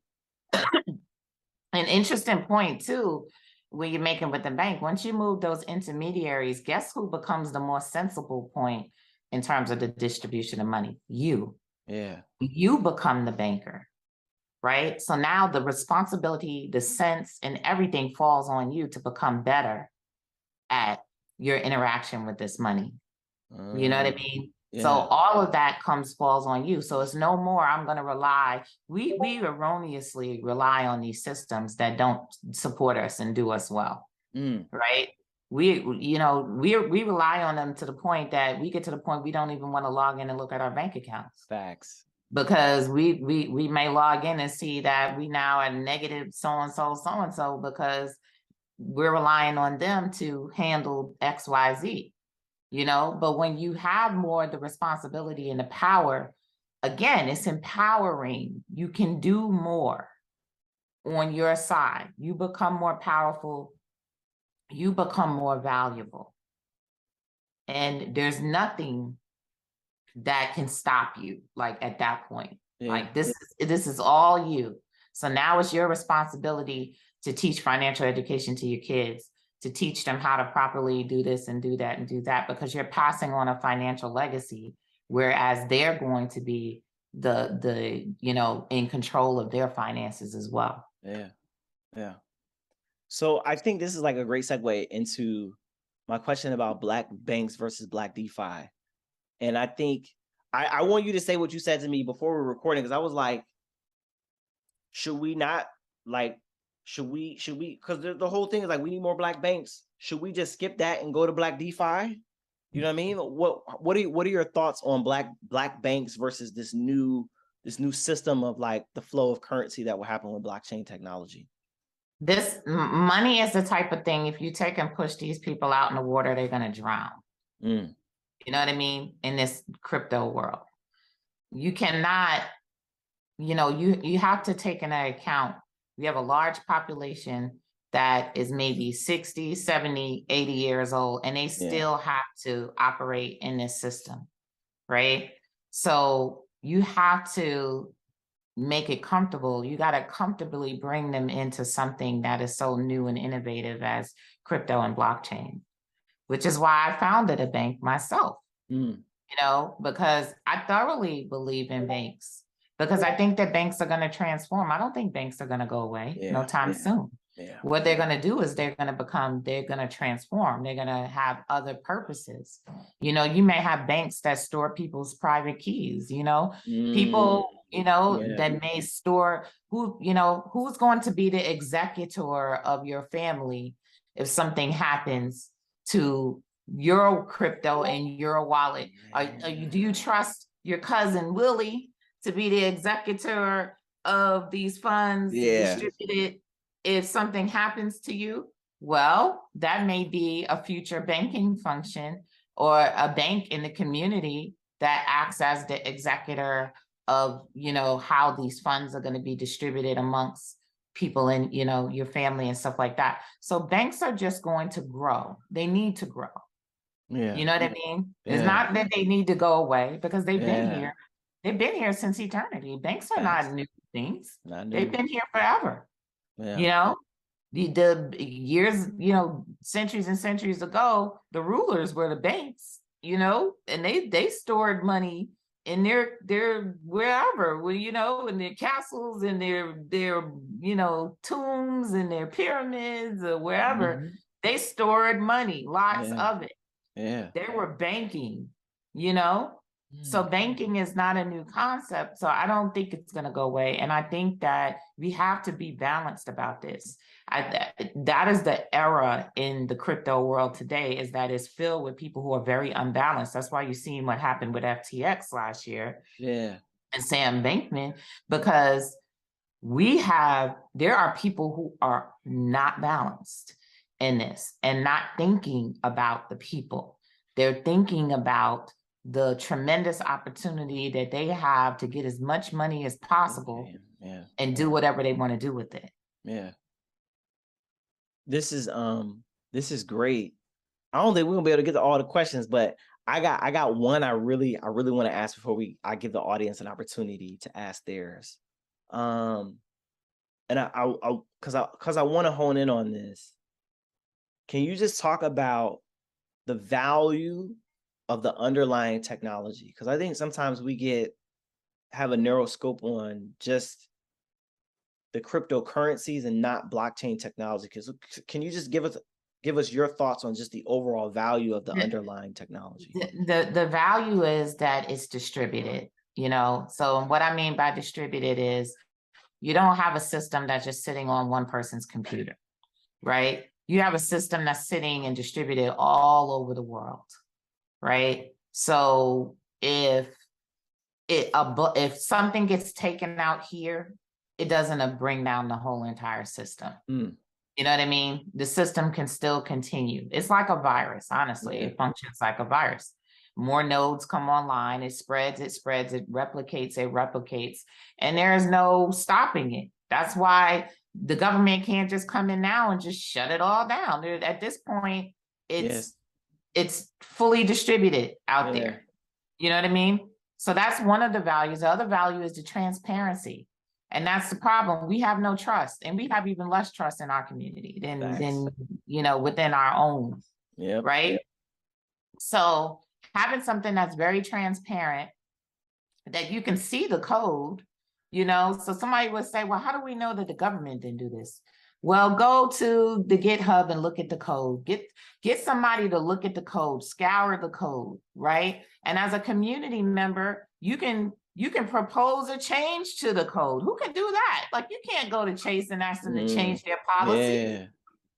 An interesting point too, when you're making with the bank, once you move those intermediaries, guess who becomes the more sensible point in terms of the distribution of money? You. Yeah. You become the banker, right? So now the responsibility, the sense, and everything falls on you to become better at your interaction with this money. You know what I mean? So Yeah. all of that falls on you. So it's no more, I'm going to rely. We erroneously rely on these systems that don't support us and do us well, right? We rely on them to the point that we get to the point we don't even want to log in and look at our bank accounts. Facts. Because we may log in and see that we now are negative so-and-so because we're relying on them to handle XYZ. You know, but when you have more of the responsibility and the power, again, it's empowering. You can do more on your side. You become more powerful. You become more valuable. And there's nothing that can stop you, like at that point. Yeah. Like this is all you. So now it's your responsibility to teach financial education to your kids, to teach them how to properly do this and do that and do that, because you're passing on a financial legacy, whereas they're going to be the in control of their finances as well. Yeah. Yeah. So I think this is like a great segue into my question about Black banks versus Black DeFi. And I think I want you to say what you said to me before we were recording, because I was like, should we not like, should we, because the whole thing is like, we need more Black banks. Should we just skip that and go to Black DeFi? You know what I mean? What are your thoughts on Black banks versus this new system of like the flow of currency that will happen with blockchain technology? This money is the type of thing, if you take and push these people out in the water, they're going to drown. You know what I mean? In this crypto world, you cannot, you have to take into account, we have a large population that is maybe 60, 70, 80 years old, and they still have to operate in this system, right? So you have to make it comfortable. You got to comfortably bring them into something that is so new and innovative as crypto and blockchain, which is why I founded a bank myself, because I thoroughly believe in banks, because I think that banks are going to transform. I don't think banks are going to go away no time soon. What they're going to do is they're going to transform. They're going to have other purposes. You may have banks that store people's private keys, people, that may store who's going to be the executor of your family if something happens to your crypto and your wallet. Do you trust your cousin Willie to be the executor of these funds to distribute it if something happens to you? Well, that may be a future banking function or a bank in the community that acts as the executor of, how these funds are going to be distributed amongst people in, your family and stuff like that. So banks are just going to grow. They need to grow. Yeah. You know what I mean? It's Yeah. not that they need to go away because they've been Yeah. here. They've been here since eternity. Banks are Facts. not new things. Not They've new. been here forever. Yeah. You know, the years, centuries and centuries ago, the rulers were the banks, and they stored money in their wherever, in their castles and their tombs and their pyramids or wherever. Mhm. They stored money, lots Yeah. of it. Yeah. They were banking, you know? So Mm. banking is not a new concept. So I don't think it's going to go away. And I think that we have to be balanced about this. That is the era in the crypto world today, is that it's filled with people who are very unbalanced. That's why you're seeing what happened with FTX last year Yeah. and Sam Bankman, because there are people who are not balanced in this and not thinking about the people. They're thinking about the tremendous opportunity that they have to get as much money as possible Yeah. and do whatever they want to do with it. Yeah. This is great. I don't think we're gonna be able to get to all the questions, but I got one I really want to ask before I give the audience an opportunity to ask theirs. And because I want to hone in on this. Can you just talk about the value of the underlying technology? Because I think sometimes we have a narrow scope on just the cryptocurrencies and not blockchain technology. Because can you just give us your thoughts on just the overall value of the underlying technology? The value is that it's distributed, So what I mean by distributed is you don't have a system that's just sitting on one person's computer, right? You have a system that's sitting and distributed all over the world, right? So if something gets taken out here, it doesn't bring down the whole entire system. Mm. You know what I mean? The system can still continue. It's like a virus, honestly. Yeah. It functions like a virus. More nodes come online, it spreads, it replicates, and there is no stopping it. That's why the government can't just come in now and just shut it all down. At this point, Yes. it's fully distributed out there. You know what I mean? So that's one of the values. The other value is the transparency. And that's the problem. We have no trust, and we have even less trust in our community than within our own. Yeah. Right. So having something that's very transparent, that you can see the code, so somebody would say, well, how do we know that the government didn't do this? Well, go to the GitHub and look at the code. Get somebody to look at the code, scour the code, right? And as a community member, you can propose a change to the code. Who can do that? Like, you can't go to Chase and ask them to change their policy.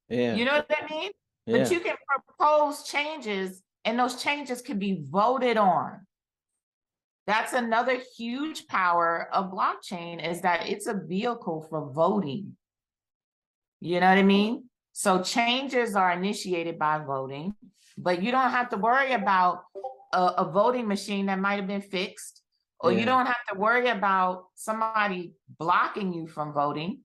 Yeah. You know what I mean? Yeah. But you can propose changes, and those changes can be voted on. That's another huge power of blockchain, is that it's a vehicle for voting. You know what I mean? So changes are initiated by voting, but you don't have to worry about a voting machine that might have been fixed, or you don't have to worry about somebody blocking you from voting.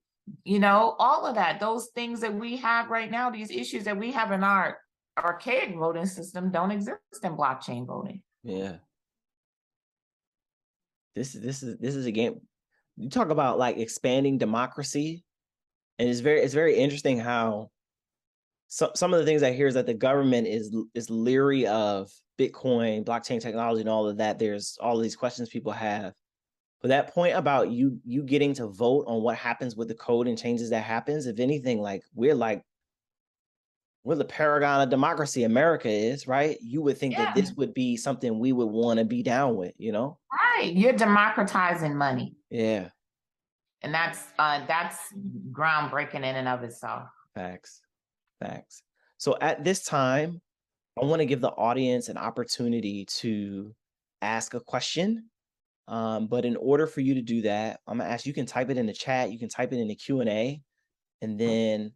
All of that, those things that we have right now, these issues that we have in our archaic voting system, don't exist in blockchain voting. Yeah. This is a game. You talk about like expanding democracy, and it's very interesting how some of the things I hear is that the government is leery of Bitcoin, blockchain technology, and all of that. There's all of these questions people have. But that point about you getting to vote on what happens with the code and changes that happens, if anything, we're the paragon of democracy. America is, right? You would think that this would be something we would want to be down with, Right. You're democratizing money. Yeah. And that's groundbreaking in and of itself. Facts. So at this time, I want to give the audience an opportunity to ask a question. But in order for you to do that, I'm gonna ask, you can type it in the chat, you can type it in the Q&A, and then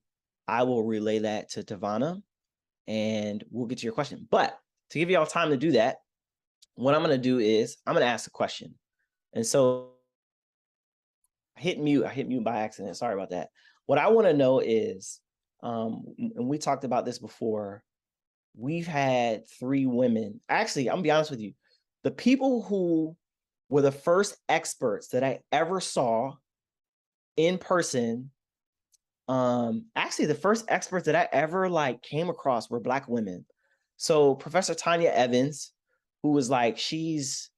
I will relay that to Tavonia and we'll get to your question. But to give y'all time to do that, what I'm gonna do is I'm gonna ask a question. And so I hit mute by accident. Sorry about that. What I want to know is, and we talked about this before, we've had 3 women. Actually, I'm gonna be honest with you. The people who were the first experts that I ever saw in person, actually the first experts that I ever like came across were Black women. So Professor Tavonia Evans, who was like, she's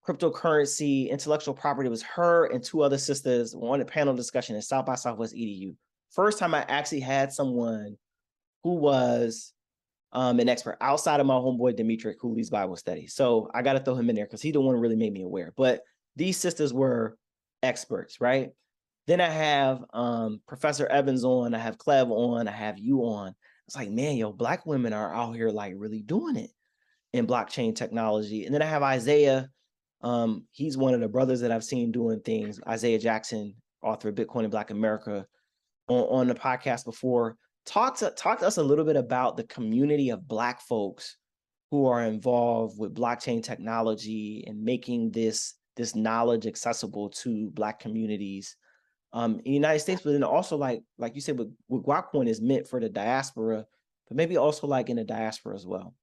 cryptocurrency, intellectual property, was her and 2 other sisters on a panel discussion at South by Southwest EDU. First time I actually had someone who was an expert outside of my homeboy Demetric, who leads Bible study. So I got to throw him in there because he the one who really made me aware. But these sisters were experts, right? Then I have Professor Evans on, I have Clev on, I have you on. It's like, man, yo, Black women are out here like really doing it in blockchain technology. And then I have Isaiah. He's one of the brothers that I've seen doing things. Isaiah Jackson, author of Bitcoin in Black America, on the podcast before. Talk to us a little bit about the community of Black folks who are involved with blockchain technology and making this knowledge accessible to Black communities in the United States, but then also like you said, with Guapcoin is meant for the diaspora, but maybe also like in the diaspora as well.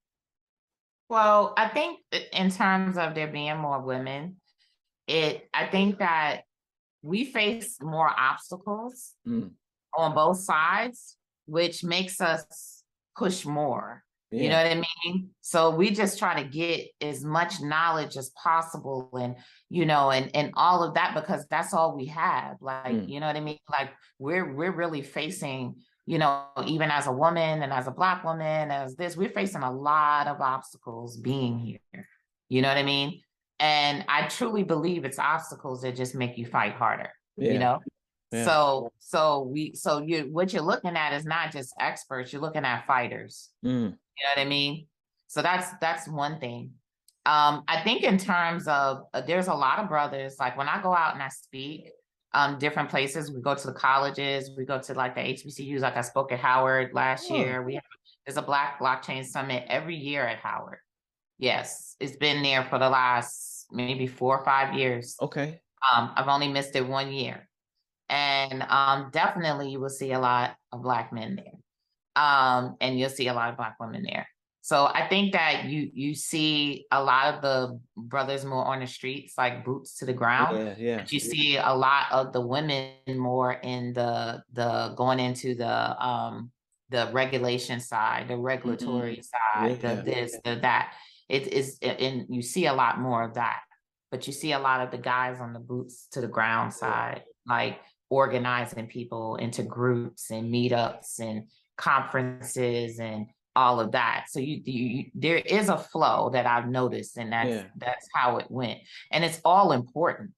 Well, I think in terms of there being more women, I think that we face more obstacles on both sides, which makes us push more. Yeah. You know what I mean? So we just try to get as much knowledge as possible and, you know, and all of that, because that's all we have. Like, you know what I mean? Like we're really facing, you know, even as a woman and as a Black woman, we're facing a lot of obstacles being here. You know what I mean? And I truly believe it's obstacles that just make you fight harder, you know? Yeah. So what you're looking at is not just experts, you're looking at fighters. You know what I mean? So that's one thing. I think in terms of, there's a lot of brothers, like when I go out and I speak, different places, we go to the colleges, we go to like the HBCUs, like I spoke at Howard last year. There's a Black Blockchain Summit every year at Howard. Yes, it's been there for the last maybe 4 or 5 years. Okay. I've only missed it 1 year. And definitely you will see a lot of Black men there. And you'll see a lot of Black women there. So I think that you see a lot of the brothers more on the streets, like boots to the ground. Yeah. But you see a lot of the women more in the going into the regulation side, the regulatory side, the this, the that. It is, and you see a lot more of that. But you see a lot of the guys on the boots to the ground side, like organizing people into groups and meetups and conferences and all of that. So there is a flow that I've noticed, and that's how it went. And it's all important.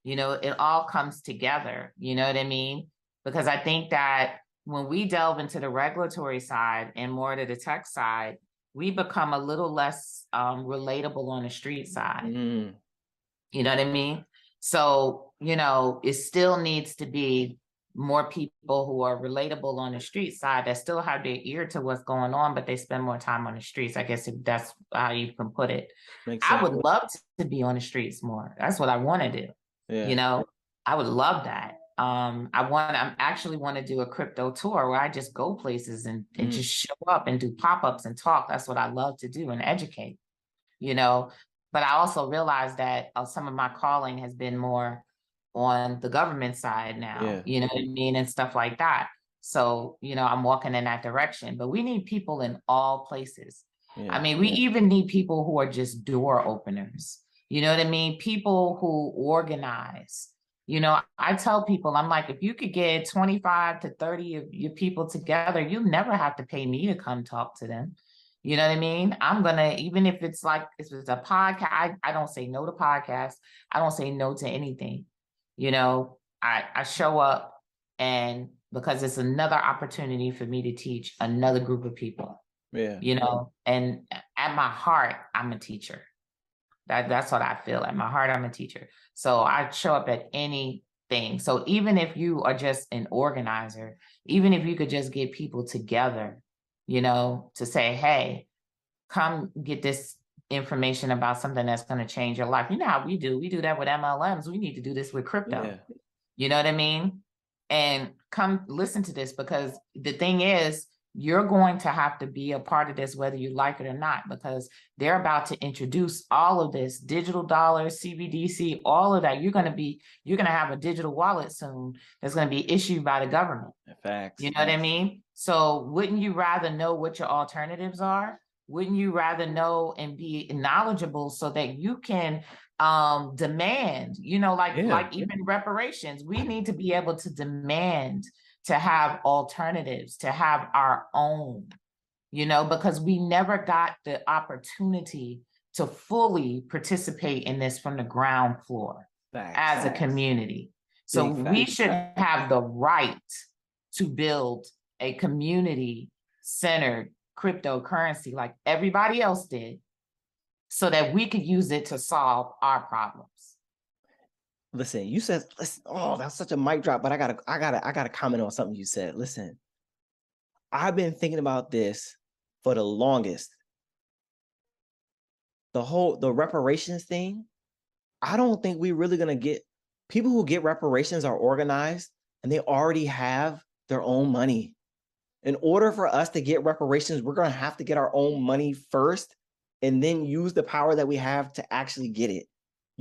You know, it all comes together. You know what I mean? Because I think that when we delve into the regulatory side and more to the tech side, we become a little less relatable on the street side. You know what I mean? So, you know, it still needs to be more people who are relatable on the street side that still have their ear to what's going on, but they spend more time on the streets. I guess if that's how you can put it. I would love to be on the streets more. That's what I want to do. You know, I would love that. I actually want to do a crypto tour where I just go places and just show up and do pop-ups and talk. That's what I love to do, and educate, you know. But I also realized that some of my calling has been more on the government side now, you know what I mean? And stuff like that. So, you know, I'm walking in that direction, but we need people in all places. I mean, we even need people who are just door openers. You know what I mean? People who organize. You know, I tell people, I'm like, if you could get 25 to 30 of your people together, you never have to pay me to come talk to them. You know what I mean? I'm going to, even if it's like, if it's a podcast, I don't say no to podcasts. I don't say no to anything. You know, I show up, and because it's another opportunity for me to teach another group of people. You know, and at my heart, I'm a teacher. That's what I feel. At my heart, I'm a teacher. So I show up at anything. So even if you are just an organizer, even if you could just get people together, you know, to say, hey, come get this information about something that's going to change your life. You know how we do that with MLMs. We need to do this with crypto. You know what I mean? And come listen to this, because the thing is, you're going to have to be a part of this, whether you like it or not, because they're about to introduce all of this digital dollars, CBDC, all of that. You're going to have a digital wallet soon that's going to be issued by the government. Facts. You know what I mean? So wouldn't you rather know what your alternatives are? Wouldn't you rather know and be knowledgeable so that you can demand, like even reparations? We need to be able to demand to have alternatives, to have our own, because we never got the opportunity to fully participate in this from the ground floor as a community. So we should have the right to build a community-centered cryptocurrency like everybody else did, so that we could use it to solve our problems. Listen, you said, listen, oh, that's such a mic drop, but I gotta comment on something you said. Listen, I've been thinking about this for the longest. The reparations thing, I don't think we're really gonna get people who get reparations are organized and they already have their own money. In order for us to get reparations, we're gonna have to get our own money first and then use the power that we have to actually get it.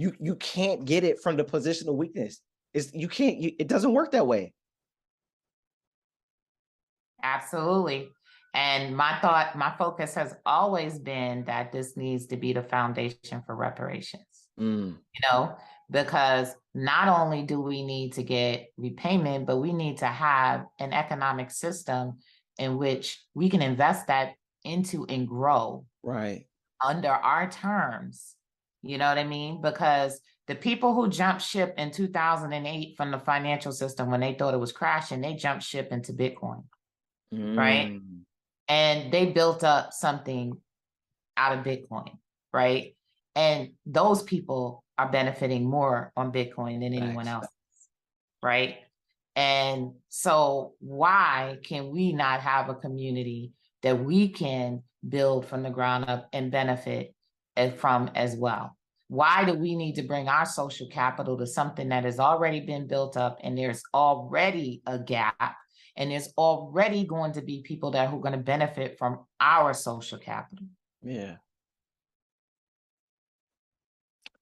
You can't get it from the position of weakness. It doesn't work that way. Absolutely. And my focus has always been that this needs to be the foundation for reparations. Because not only do we need to get repayment, but we need to have an economic system in which we can invest that into and grow under our terms. You know what I mean? Because the people who jumped ship in 2008 from the financial system, when they thought it was crashing, they jumped ship into Bitcoin, right? And they built up something out of Bitcoin, right? And those people are benefiting more on Bitcoin than anyone else, right? And so why can we not have a community that we can build from the ground up and benefit from as well? Why do we need to bring our social capital to something that has already been built up and there's already a gap and there's already going to be people that are going to benefit from our social capital? Yeah.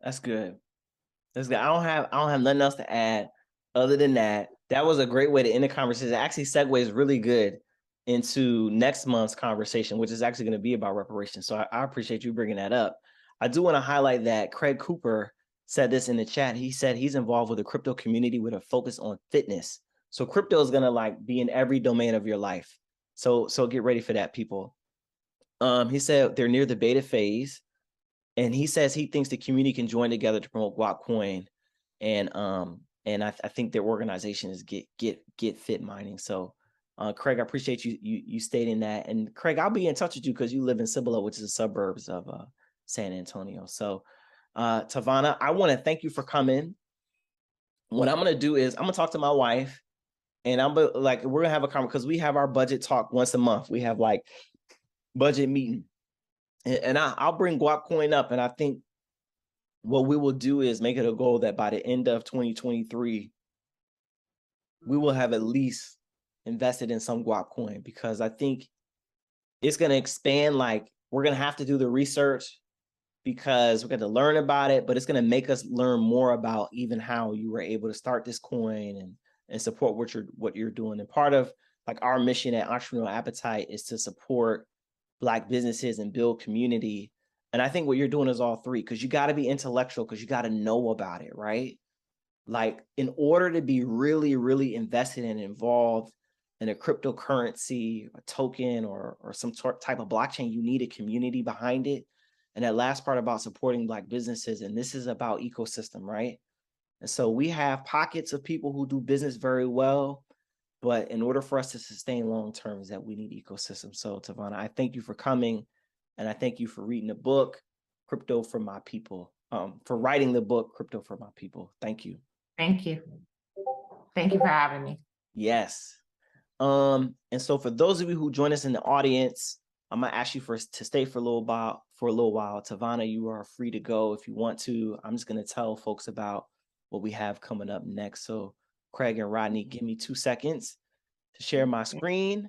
That's good. That's good. I don't have nothing else to add other than that. That was a great way to end the conversation. It actually segues really good into next month's conversation, which is actually going to be about reparations. So I appreciate you bringing that up. I do want to highlight that Craig Cooper said this in the chat. He said he's involved with a crypto community with a focus on fitness. So crypto is going to be in every domain of your life. So get ready for that, people. He said they're near the beta phase. And he says he thinks the community can join together to promote Guapcoin, and I think their organization is get fit mining. So, Craig, I appreciate you stating that. And Craig, I'll be in touch with you because you live in Cibolo, which is the suburbs of San Antonio. So, Tavonia, I want to thank you for coming. What I'm gonna do is I'm gonna talk to my wife, and we're gonna have a conversation because we have our budget talk once a month. We have budget meeting. And I'll bring Guapcoin up, and I think what we will do is make it a goal that by the end of 2023, we will have at least invested in some Guapcoin, because I think it's going to expand. We're going to have to do the research because we're going to learn about it, but it's going to make us learn more about even how you were able to start this coin and support what you're doing. And part of our mission at Entrepreneurial Appetite is to support Black businesses and build community. And I think what you're doing is all three, because you got to be intellectual, because you got to know about it, right? In order to be really, really invested and involved in a cryptocurrency, a token, or some type of blockchain, you need a community behind it. And that last part about supporting Black businesses, and this is about ecosystem, right? And so we have pockets of people who do business very well, but in order for us to sustain long-term is that we need ecosystems. So Tavonia, I thank you for coming, and I thank you for reading the book, Crypto for My People, for writing the book, Crypto for My People. Thank you. Thank you. Thank you for having me. Yes. And so for those of you who join us in the audience, I'm gonna ask you to stay for a little while. Tavonia, you are free to go if you want to. I'm just gonna tell folks about what we have coming up next. So Craig and Rodney, give me 2 seconds to share my screen,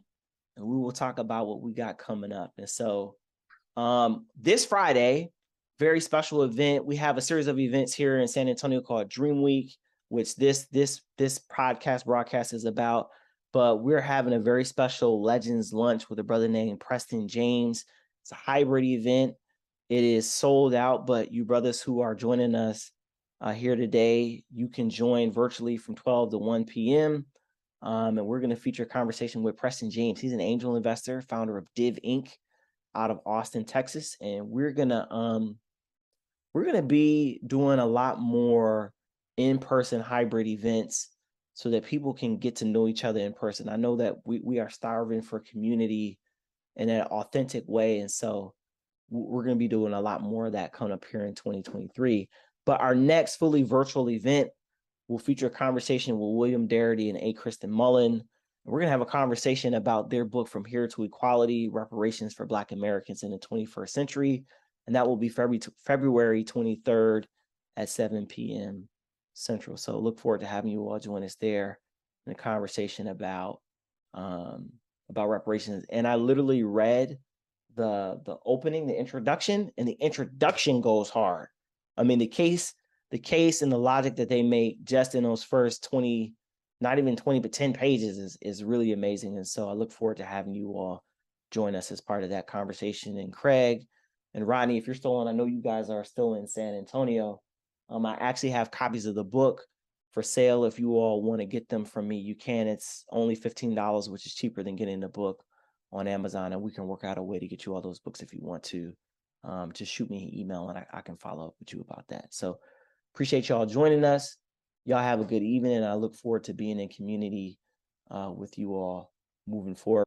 and we will talk about what we got coming up. And so this Friday, very special event. We have a series of events here in San Antonio called Dreamweek, which this podcast broadcast is about. But we're having a very special Legends lunch with a brother named Preston James. It's a hybrid event. It is sold out, but you brothers who are joining us here today, you can join virtually from 12 to 1 p.m. And we're going to feature a conversation with Preston James. He's an angel investor, founder of Div Inc. out of Austin, Texas. And we're gonna be doing a lot more in-person hybrid events so that people can get to know each other in person. I know that we are starving for community in an authentic way. And so we're going to be doing a lot more of that coming up here in 2023. But our next fully virtual event will feature a conversation with William Darity and A. Kristen Mullen. We're going to have a conversation about their book, From Here to Equality, Reparations for Black Americans in the 21st Century. And that will be February 23rd at 7 p.m. Central. So look forward to having you all join us there in a conversation about reparations. And I literally read the opening, the introduction, and the introduction goes hard. I mean, the case and the logic that they make just in those first 20, not even 20, but 10 pages is really amazing. And so I look forward to having you all join us as part of that conversation. And Craig and Rodney, if you're still on, I know you guys are still in San Antonio. I actually have copies of the book for sale. If you all want to get them from me, you can. It's only $15, which is cheaper than getting the book on Amazon, and we can work out a way to get you all those books if you want to. Just shoot me an email and I can follow up with you about that. So appreciate y'all joining us. Y'all have a good evening, and I look forward to being in community with you all moving forward.